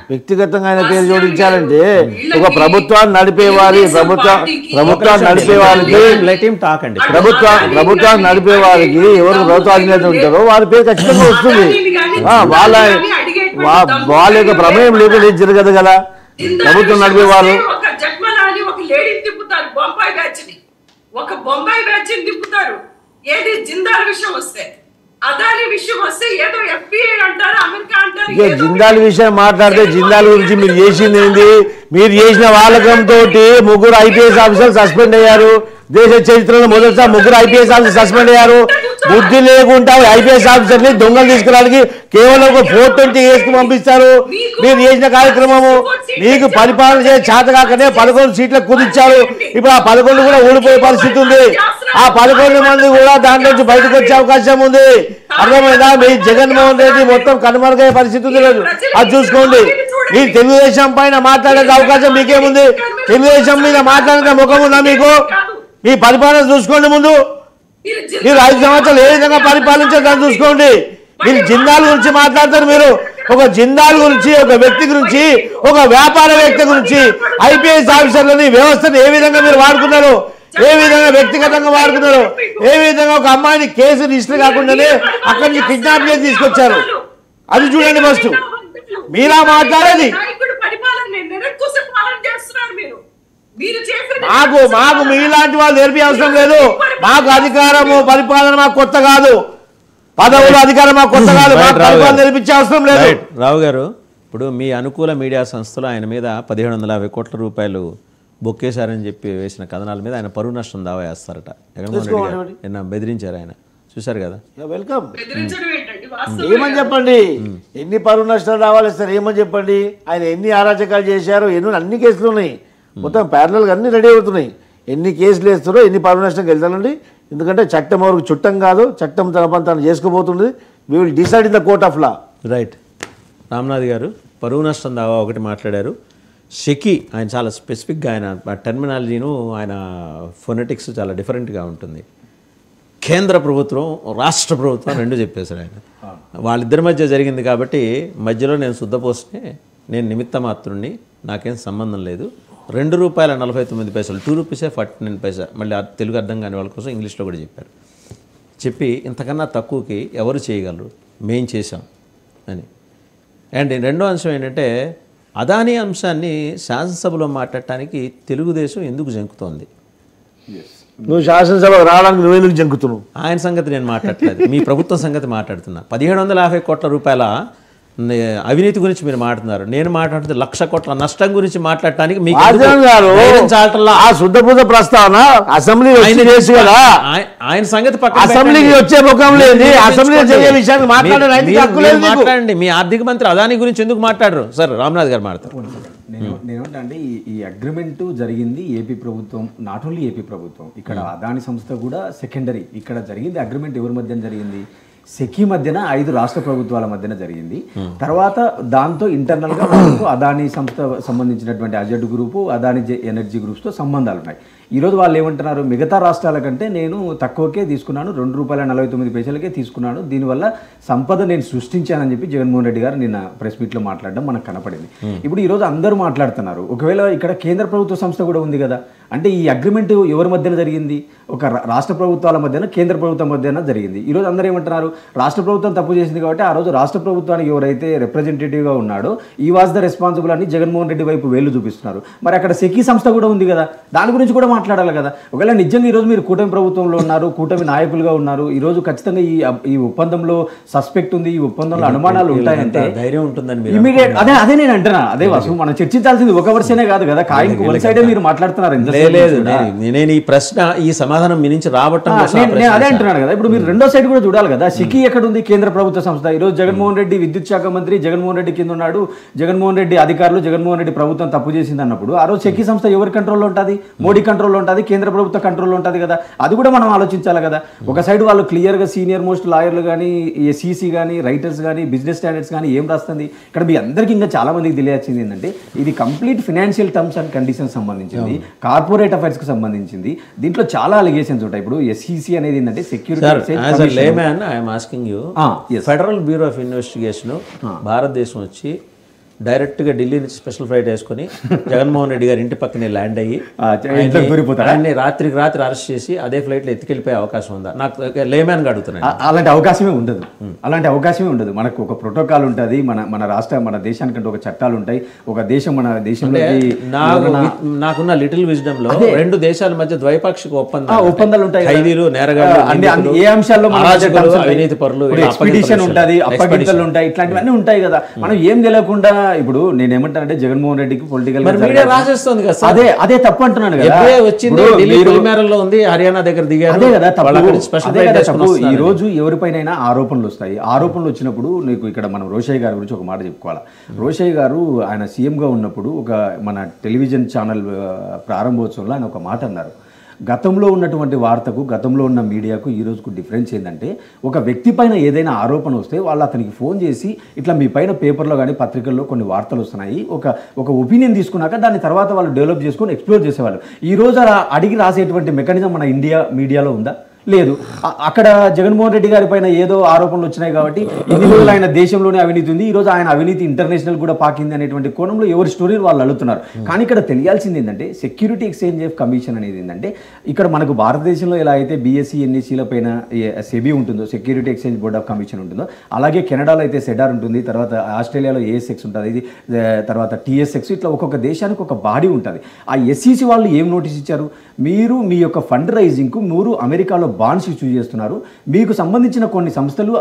వ్యక్తిగతంగా ఆయన పేరు జోడించాలంటే ఒక ప్రభుత్వాన్ని నడిపే వారికి ఎవరు ప్రభుత్వ అధినేత ఉంటారో వారి పేరు ఖచ్చితంగా వస్తుంది. వాళ్ళ యొక్క ప్రమేయం లేకుండా జరగదు కదా. ప్రభుత్వం నడిపేవారు ఒక బొంబాయి బ్యాచ్ తిప్పుతారు. ఏది జిందాల్ విషయం వస్తే, అదాని విషయం వస్తే ఏదో FBI అంటారు, అమెరికా అంటారు. జిందాల్ విషయం మాట్లాడితే జిందాల్ గురించి మీరు చేసింది ఏంది? మీరు చేసిన వాలకంతో 3 IPS ఆఫీసర్లు సస్పెండ్ అయ్యారు. దేశ చరిత్రలో మొదటిసారి 3 IPS ఆఫీసర్లు సస్పెండ్ అయ్యారు. బుద్ధి లేకుండా IPS ఆఫీసర్ని దొంగలు తీసుకురావడానికి కేవలం ఒక 420 వేసుకు పంపిస్తారు. మీరు చేసిన కార్యక్రమము మీకు పరిపాలన చేసే చేత కాకనే 11 సీట్లకు కుదించారు. ఇప్పుడు ఆ 11 కూడా ఓడిపోయే పరిస్థితి ఉంది. ఆ 11 మంది కూడా దాంట్లో నుంచి బయటకు వచ్చే అవకాశం ఉంది. అర్థమైందా? మీ జగన్మోహన్ రెడ్డి మొత్తం కనుమరుగయ్యే పరిస్థితి లేదు. అది చూసుకోండి. మీరు తెలుగుదేశం పైన మాట్లాడే అవకాశం మీకేముంది? తెలుగుదేశం మీద మాట్లాడే ముఖం ఉందా మీకు? మీ పరిపాలన చూసుకోండి. ముందు మీరు 5 సంవత్సరాలు ఏ విధంగా పరిపాలించారు దాన్ని చూసుకోండి. మీరు జిందాల్ గురించి మాట్లాడతారు. మీరు ఒక జిందాల్ గురించి, ఒక వ్యక్తి గురించి, ఒక వ్యాపారవేత్త గురించి IPS ఆఫీసర్లని వ్యవస్థను ఏ విధంగా మీరు వాడుకున్నారు, ఏ విధంగా వ్యక్తిగతంగా వాడుకున్నారు, ఏ విధంగా ఒక అమ్మాయిని కేసు రిజిస్టర్ కాకుండానే అక్కడి నుంచి కిడ్నాప్ చేసి తీసుకొచ్చారు. అది చూడండి ఫస్ట్. మీరా మాట్లాడేది? నాయకుడు పరిపాలన నిరంకుశ పాలన చేస్తున్నారు మీరు చేసేది మాకు మీలాంటి వాళ్ళు నేర్పే అవసరం లేదు. మాకు అధికారము పరిపాలన మాకు కొత్త కాదు, పదవులు అధికారం మాకు కొత్త కాదు, పరిపాలన నేర్పించే అవసరం లేదు. రావు గారు, ఇప్పుడు మీ అనుకూల మీడియా సంస్థలు ఆయన మీద 1750 కోట్ల రూపాయలు బొక్కేశారని చెప్పి వేసిన కథనాల మీద ఆయన పరువు నష్టం దావా వేస్తారట. జగన్మోహన్ రెడ్డి గారు నిన్న బెదిరించారు, ఆయన చూశారు కదా. వెల్కమ్. బెదిరించడం ఏంటండి? వాస్తవం ఏమని చెప్పండి, ఎన్ని పరువు నష్టాలు రావాలి సార్, ఏమని చెప్పండి. ఆయన ఎన్ని అరాచకాలు చేశారు, అన్ని కేసులు ఉన్నాయి, మొత్తం ప్యారలల్గా అన్ని రెడీ అవుతున్నాయి. ఎన్ని కేసులు వేస్తారో ఎన్ని పరువు నష్టంకి వెళ్తానండి. ఎందుకంటే చట్టం ఎవరికి చుట్టం కాదు, చట్టం తన పని తను చేసుకోబోతుంది. We will decide in the court of law. Right. Ramnath గారు పరువు నష్టం దావా ఒకటి మాట్లాడారు. షెకి ఆయన చాలా స్పెసిఫిక్గా ఆయన టెర్మినాలజీను ఆయన ఫొనెటిక్స్ చాలా డిఫరెంట్గా ఉంటుంది. కేంద్ర ప్రభుత్వం రాష్ట్ర ప్రభుత్వం రెండు చెప్పేశారు ఆయన. వాళ్ళిద్దరి మధ్య జరిగింది కాబట్టి మధ్యలో నేను శుద్ధపోస్తే నేను నిమిత్త మాత్రుణ్ణి, నాకేం సంబంధం లేదు. ₹2.49, 2 రూపీసే 49 పైసా. మళ్ళీ తెలుగు అర్థం కాని వాళ్ళ కోసం ఇంగ్లీష్లో కూడా చెప్పారు. చెప్పి ఇంతకన్నా తక్కువకి ఎవరు చేయగలరు, మేం చేశాం అని. అండ్ రెండో అంశం ఏంటంటే అదానీ అంశాన్ని శాసనసభలో మాట్లాడటానికి తెలుగుదేశం ఎందుకు జంకుతోంది? నువ్వు శాసనసభకు రావడానికి నువ్వెందుకు జంకుతున్నావు? ఆయన సంగతి నేను మాట్లాడలేదు, మీ ప్రభుత్వం సంగతి మాట్లాడుతున్నా. 1750 కోట్ల రూపాయల అవినీతి గురించి మీరు మాట్లాడుతున్నారు, నేను మాట్లాడుతుంది 1,00,000 కోట్ల నష్టం గురించి మాట్లాడటానికి మీకు ఆ శుద్ధపూజ ప్రస్తావన అసెంబ్లీ ఆయన సంగతి అసెంబ్లీకి వచ్చే ముఖం లేదు. అసెంబ్లీ జరిగే విషయాన్ని మాట్లాడండి. మీ ఆర్థిక మంత్రి అదాని గురించి ఎందుకు మాట్లాడరు? సార్ రామ్నాథ్ గారు మాట్లాడతారు. నేనేమంటా అంటే ఈ అగ్రిమెంట్ జరిగింది ఏపీ ప్రభుత్వం, నాట్ ఓన్లీ ఏపీ ప్రభుత్వం, ఇక్కడ అదాని సంస్థ కూడా సెకండరీ. ఇక్కడ జరిగింది అగ్రిమెంట్ ఎవరి మధ్యన జరిగింది? సెకీ మధ్యన 5 రాష్ట్ర ప్రభుత్వాల మధ్యన జరిగింది. తర్వాత దాంతో ఇంటర్నల్గా అదానీ సంస్థ సంబంధించినటువంటి అజెడ్ గ్రూపు, అదానీ ఎనర్జీ గ్రూప్స్తో సంబంధాలు ఉన్నాయి. ఈరోజు వాళ్ళు ఏమంటున్నారు, మిగతా రాష్ట్రాల కంటే నేను తక్కువకే తీసుకున్నాను, ₹2.49 తీసుకున్నాను, దీనివల్ల సంపద నేను సృష్టించానని చెప్పి జగన్మోహన్ రెడ్డి గారు నిన్న ప్రెస్ మీట్లో మాట్లాడడం మనకు కనపడింది. ఇప్పుడు ఈరోజు అందరూ మాట్లాడుతున్నారు, ఒకవేళ ఇక్కడ కేంద్ర ప్రభుత్వ సంస్థ కూడా ఉంది కదా, అంటే ఈ అగ్రిమెంట్ ఎవరి మధ్యన జరిగింది? ఒక రాష్ట్ర ప్రభుత్వాల మధ్యన, కేంద్ర ప్రభుత్వం మధ్యన జరిగింది. ఈరోజు అందరూ ఏమంటున్నారు, రాష్ట్ర ప్రభుత్వం తప్పు చేసింది కాబట్టి ఆ రోజు రాష్ట్ర ప్రభుత్వానికి ఎవరైతే రిప్రజెంటేటివ్గా ఉన్నాడో ఈ వాజ్ ద రెస్పాన్సిబుల్ అని జగన్మోహన్ రెడ్డి వైపు వేలు చూపిస్తున్నారు. మరి అక్కడ సెకీ సంస్థ కూడా ఉంది కదా, దాని గురించి కూడా మాట్లాడాలి కదా. ఒకవేళ నిజంగా ఈరోజు మీరు కూటమి ప్రభుత్వంలో ఉన్నారు, కూటమి నాయకులుగా ఉన్నారు, ఈరోజు ఖచ్చితంగా ఈ ఒప్పందంలో సస్పెక్ట్ ఉంది, ఈ ఒప్పందంలో అనుమానాలు ఉంటాయంటే ధైర్యం ఉంటుందని ఇమీడియట్ అదే నేను అంటున్నా. అదే వాసు, మనం చర్చించాల్సింది ఒక వర్షనే కాదు కదా, కాయింగ్ వన్ సైడే మీరు మాట్లాడుతున్నారు. లేదు, నేను ఈ ప్రశ్న ఈ సమాధానం మీ నుంచి రావటం నేను అదే అంటున్నాను కదా. ఇప్పుడు మీరు రెండో సైడ్ కూడా చూడాలి కదా. సికి ఎక్కడ ఉంది? కేంద్ర ప్రభుత్వ సంస్థ. ఈరోజు జగన్మోహన్ రెడ్డి విద్యుత్ శాఖ మంత్రి, జగన్మోహన్ రెడ్డి కింద ఉన్నాడు, జగన్మోహన్ రెడ్డి అధికారులు, జగన్మోహన్ రెడ్డి ప్రభుత్వం తప్పు చేసింది అన్నప్పుడు ఆ రోజు సెకీ సంస్థ ఎవరి కంట్రోల్లో ఉంటుంది? మోడీ కంట్రోల్లో ఉంటుంది, కేంద్ర ప్రభుత్వ కంట్రోల్లో ఉంటుంది కదా. అది కూడా మనం ఆలోచించాలి కదా. ఒక సైడ్ వాళ్ళు క్లియర్గా సీనియర్ మోస్ట్ లాయర్లు కానీ, సీసీ కానీ, రైటర్స్ కానీ, బిజినెస్ స్టాండర్డ్స్ కానీ ఏం రాస్తుంది ఇక్కడ? మీ అందరికీ ఇంకా చాలా మందికి తెలియాల్సింది ఏంటంటే ఇది complete financial terms and conditions సంబంధించింది, కార్పొరేట్ అఫైర్స్ కి సంబంధించింది. దీంట్లో చాలా అలిగేషన్స్ ఉంటాయి. ఇప్పుడు ఎస్ఈసి అనేది ఏంటంటే security federal bureau of investigation భారతదేశం వచ్చి డైరెక్ట్గా ఢిల్లీ నుంచి స్పెషల్ ఫ్లైట్ వేసుకొని జగన్మోహన్ రెడ్డి గారి ఇంటి పక్కనే ల్యాండ్ అయ్యి ఆయన్ని రాత్రికి రాత్రి అరెస్ట్ చేసి అదే ఫ్లైట్లో ఎత్తుకెళ్ళిపోయే అవకాశం ఉందా? నాకు లేమ్యాన్గా అడుగుతున్నాను. అలాంటి అవకాశమే ఉండదు, అలాంటి అవకాశమే ఉండదు. మనకు ఒక ప్రోటోకాల్ ఉంటుంది, మన దేశానికంటే ఒక చట్టాలు ఉంటాయి. ఒక దేశం మన దేశంలో నాకున్న లిటిల్ విజ్డమ్ లో 2 దేశాల మధ్య ద్వైపాక్షిక ఒప్పందాలు ఉంటాయి. ఖైదీలు, నేరగాళ్లు, ఏ అంశాల్లో అవినీతి పరులు, ఎక్స్పెడిషన్ ఉంటుంది, అప్పగింతలు ఉంటాయి, ఇట్లాంటివన్నీ ఉంటాయి కదా. మనం ఏం తెలియకుండా ఇప్పుడు నేను ఏమంటానంటే జగన్మోహన్ రెడ్డికి పొలిటికల్ అదే తప్పు అంటున్నాను కదా. హర్యానా దగ్గర దిగారు, అదే కదా తప్పు. ఈ రోజు ఎవరిపైన ఆరోపణలు వస్తాయి. ఆరోపణలు వచ్చినప్పుడు నీకు ఇక్కడ మనం రోషయ్య గారి గురించి ఒక మాట చెప్పుకోవాలి. రోషయ్య గారు ఆయన సీఎంగా ఉన్నప్పుడు ఒక మన టెలివిజన్ ఛానల్ ప్రారంభోత్సవంలో ఆయన ఒక మాట అన్నారు. గతంలో ఉన్నటువంటి వార్తకు, గతంలో ఉన్న మీడియాకు ఈ రోజుకు డిఫరెన్స్ ఏంటంటే ఒక వ్యక్తి పైన ఏదైనా ఆరోపణ వస్తే వాళ్ళు అతనికి ఫోన్ చేసి ఇట్లా మీ పైన పేపర్లో కానీ పత్రికల్లో కొన్ని వార్తలు వస్తున్నాయి, ఒక ఒపీనియన్ తీసుకున్నాక దాని తర్వాత వాళ్ళు డెవలప్ చేసుకొని ఎక్స్ప్లోర్ చేసేవాళ్ళు. ఈ రోజు అడిగి రాసేటువంటి మెకానిజం మన ఇండియా మీడియాలో ఉందా? లేదు. అక్కడ జగన్మోహన్ రెడ్డి గారి పైన ఏదో ఆరోపణలు వచ్చినాయి కాబట్టి ఇన్ని రోజులు ఆయన దేశంలోనే అవినీతి ఉంది, ఈ రోజు ఆయన అవినీతి ఇంటర్నేషనల్ కూడా పాకింది అనేటువంటి కోణంలో ఎవరి స్టోరీలు వాళ్ళు అడుగుతున్నారు. కానీ ఇక్కడ తెలియాల్సింది ఏంటంటే సెక్యూరిటీ ఎక్స్చేంజ్ ఆఫ్ కమిషన్ అనేది ఏంటంటే ఇక్కడ మనకు భారతదేశంలో ఎలా అయితే బీఎస్సీ ఎన్ఈసీల పైన సెబీ ఉంటుందో, security exchange board of commission ఉంటుందో, అలాగే కెనడాలో అయితే సెడార్ ఉంటుంది, తర్వాత ఆస్ట్రేలియాలో ఏఎస్ఎక్స్ ఉంటుంది, ఇది తర్వాత టీఎస్ఎక్స్, ఇట్లా ఒక్కొక్క దేశానికి ఒక బాడీ ఉంటుంది. ఆ ఎస్ఈసి వాళ్ళు ఏం నోటీస్ ఇచ్చారు, మీరు మీ యొక్క ఫండ్ రైజింగ్కు మీరు అమెరికాలో బాండ్స్ ఇష్యూ చేస్తున్నారు, మీకు సంబంధించిన కొన్ని సంస్థలు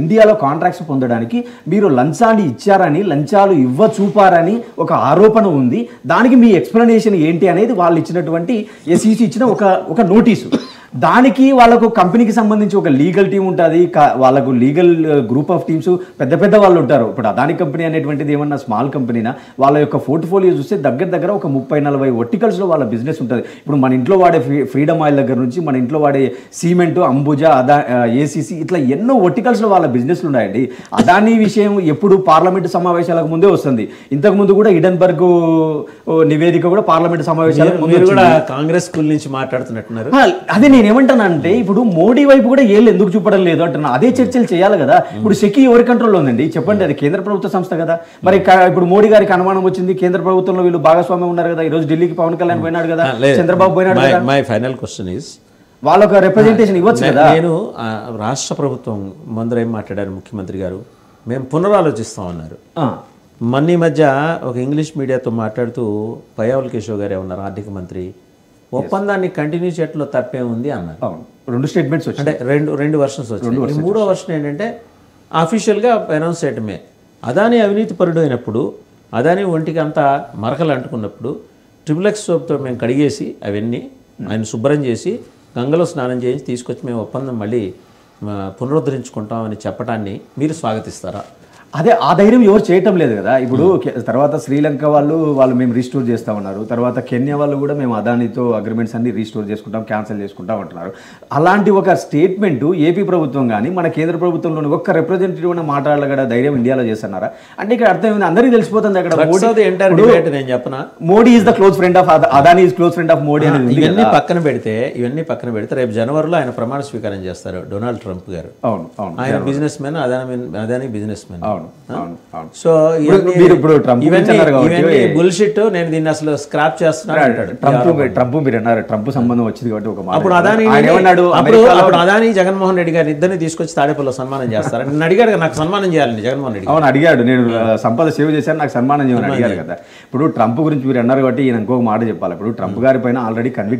ఇండియాలో కాంట్రాక్ట్స్ పొందడానికి మీరు లంచాలు ఇచ్చారని, లంచాలు చూపారని ఒక ఆరోపణ ఉంది. దానికి మీ ఎక్స్ప్లెనేషన్ ఏంటి అనేది వాళ్ళు ఇచ్చినటువంటి ఎస్ఈసి ఇచ్చిన ఒక నోటీసు. దానికి వాళ్ళకు కంపెనీకి సంబంధించి ఒక లీగల్ టీం ఉంటుంది, వాళ్ళకు లీగల్ గ్రూప్ ఆఫ్ టీమ్స్ పెద్ద పెద్ద వాళ్ళు ఉంటారు. ఇప్పుడు అదాని కంపెనీ అనేటువంటిది ఏమన్నా స్మాల్ కంపెనీనా, వాళ్ళ యొక్క పోర్ట్ఫోలియో చూస్తే దగ్గర ఒక 30-40 వర్టికల్స్లో వాళ్ళ బిజినెస్ ఉంటుంది. ఇప్పుడు మన ఇంట్లో వాడే ఫ్రీడమ్ ఆయిల్ దగ్గర నుంచి మన ఇంట్లో వాడే సిమెంట్, అంబుజా, ఏసీసీ, ఇట్లా ఎన్నో వర్టికల్స్లో వాళ్ళ బిజినెస్లు ఉన్నాయండి. అదాని విషయం ఎప్పుడు పార్లమెంటు సమావేశాలకు ముందే వస్తుంది. ఇంతకుముందు కూడా హిడెన్బర్గ్ నివేదిక కూడా పార్లమెంటు సమావేశాలకు ముందు కూడా కాంగ్రెస్ స్కూల్ నుంచి మాట్లాడుతున్నట్టున్నారు. అదే నేనేమంటానంటే ఇప్పుడు మోడీ వైపు కూడా ఏళ్ళు ఎందుకు చూపడం లేదు అంటున్నా. అదే చర్చలు చేయాలి కదా. ఇప్పుడు సెకీ ఎవరి కంట్రోల్లో ఉందండి చెప్పండి, అది కేంద్ర ప్రభుత్వ సంస్థ కదా. మరి ఇప్పుడు మోడీ గారికి అనుమానం వచ్చింది, కేంద్ర ప్రభుత్వంలో వీళ్ళు భాగస్వామ్యం ఉన్నారు కదా. ఈ రోజు ఢిల్లీకి పవన్ కళ్యాణ్ పోయినాడు కదా, చంద్రబాబు పోయినాడు కదా. మై ఫైనల్ క్వశ్చన్ ఇస్ వాళ్ళొక రిప్రజెంటేషన్ ఇవ్వచ్చు కదా. నేను రాష్ట్ర ప్రభుత్వం ముందర ఏం మాట్లాడారు ముఖ్యమంత్రి గారు, మేము పునరాలోచిస్తాం అన్నారు. మొన్న ఈ మధ్య ఒక ఇంగ్లీష్ మీడియాతో మాట్లాడుతూ పయ్యావుల కేశవ్ గారు ఏమన్నారు, ఆర్థిక మంత్రి, ఒప్పందాన్ని కంటిన్యూ చేయడంలో తప్పే ఉంది అన్నారు. 2 స్టేట్మెంట్స్ వచ్చాయి, అంటే రెండు వర్షన్స్ వచ్చాయి. మూడో వర్షన్ ఏంటంటే అఫీషియల్గా అనౌన్స్ చేయటమే. అదాని అవినీతి పరుడు అయినప్పుడు, అదాని ఒంటికి అంతా మరకలు అంటుకున్నప్పుడు ట్రిపుల్ సోప్తో మేము కడిగేసి అవన్నీ ఆయన శుభ్రం చేసి గంగలో స్నానం చేసి తీసుకొచ్చి మేము ఒప్పందం మళ్ళీ పునరుద్ధరించుకుంటామని చెప్పడాన్ని మీరు స్వాగతిస్తారా? అదే ఆ ధైర్యం ఎవరు చేయటం లేదు కదా. ఇప్పుడు తర్వాత శ్రీలంక వాళ్ళు మేము రీస్టోర్ చేస్తామన్నారు, తర్వాత కెన్యా వాళ్ళు కూడా మేము అదానితో అగ్రిమెంట్స్ అన్ని రీస్టోర్ చేసుకుంటాం, క్యాన్సిల్ చేసుకుంటాం అంటున్నారు. అలాంటి ఒక స్టేట్మెంట్ ఏపీ ప్రభుత్వం కానీ మన కేంద్ర ప్రభుత్వంలోని ఒక్క రిప్రజెంటేటివ్ ఉన్న మాట్లాడగల ధైర్యం ఇండియాలో చేస్తున్నారా అంటే ఇక్కడ అర్థమైంది, అందరికీ తెలిసిపోతుంది అక్కడ Modi is the close friend of Adani is close friend of Modi అనేది. ఇవన్నీ పక్కన పెడితే రేపు జనవరిలో ఆయన ప్రమాణ స్వీకారం చేస్తారు డొనాల్డ్ ట్రంప్ గారు. అవును, ఆయన business man, Adani business man. So ఇప్పుడు ట్రంప్ బుల్షిట్, నేను దీన్ని అసలు స్క్రాప్ చేస్తున్నాను అంటాడు ట్రంప్. మీరు అన్నారు ట్రంప్ సంబంధం వచ్చింది కాబట్టి ఒక మాట. అప్పుడు అదాని జగన్మోహన్ రెడ్డి గారు ఇద్దరిని తీసుకొచ్చి తాడేపల్లిలో సన్మానం చేస్తారు. నేను అడిగాడు నాకు సన్మానం చేయాలండి జగన్మోహన్ రెడ్డి. అవును అడిగాడు, నేను సంపద సేవ చేశాను నాకు సన్మానం చేయమని అడిగారు కదా. ఇప్పుడు ట్రంప్ గురించి మీరు అన్నారు కాబట్టి ఈయన ఇంకొక మాట చెప్పాలి. ఇప్పుడు ట్రంప్ గారి పైన ఆల్రెడీ కన్విక్ట్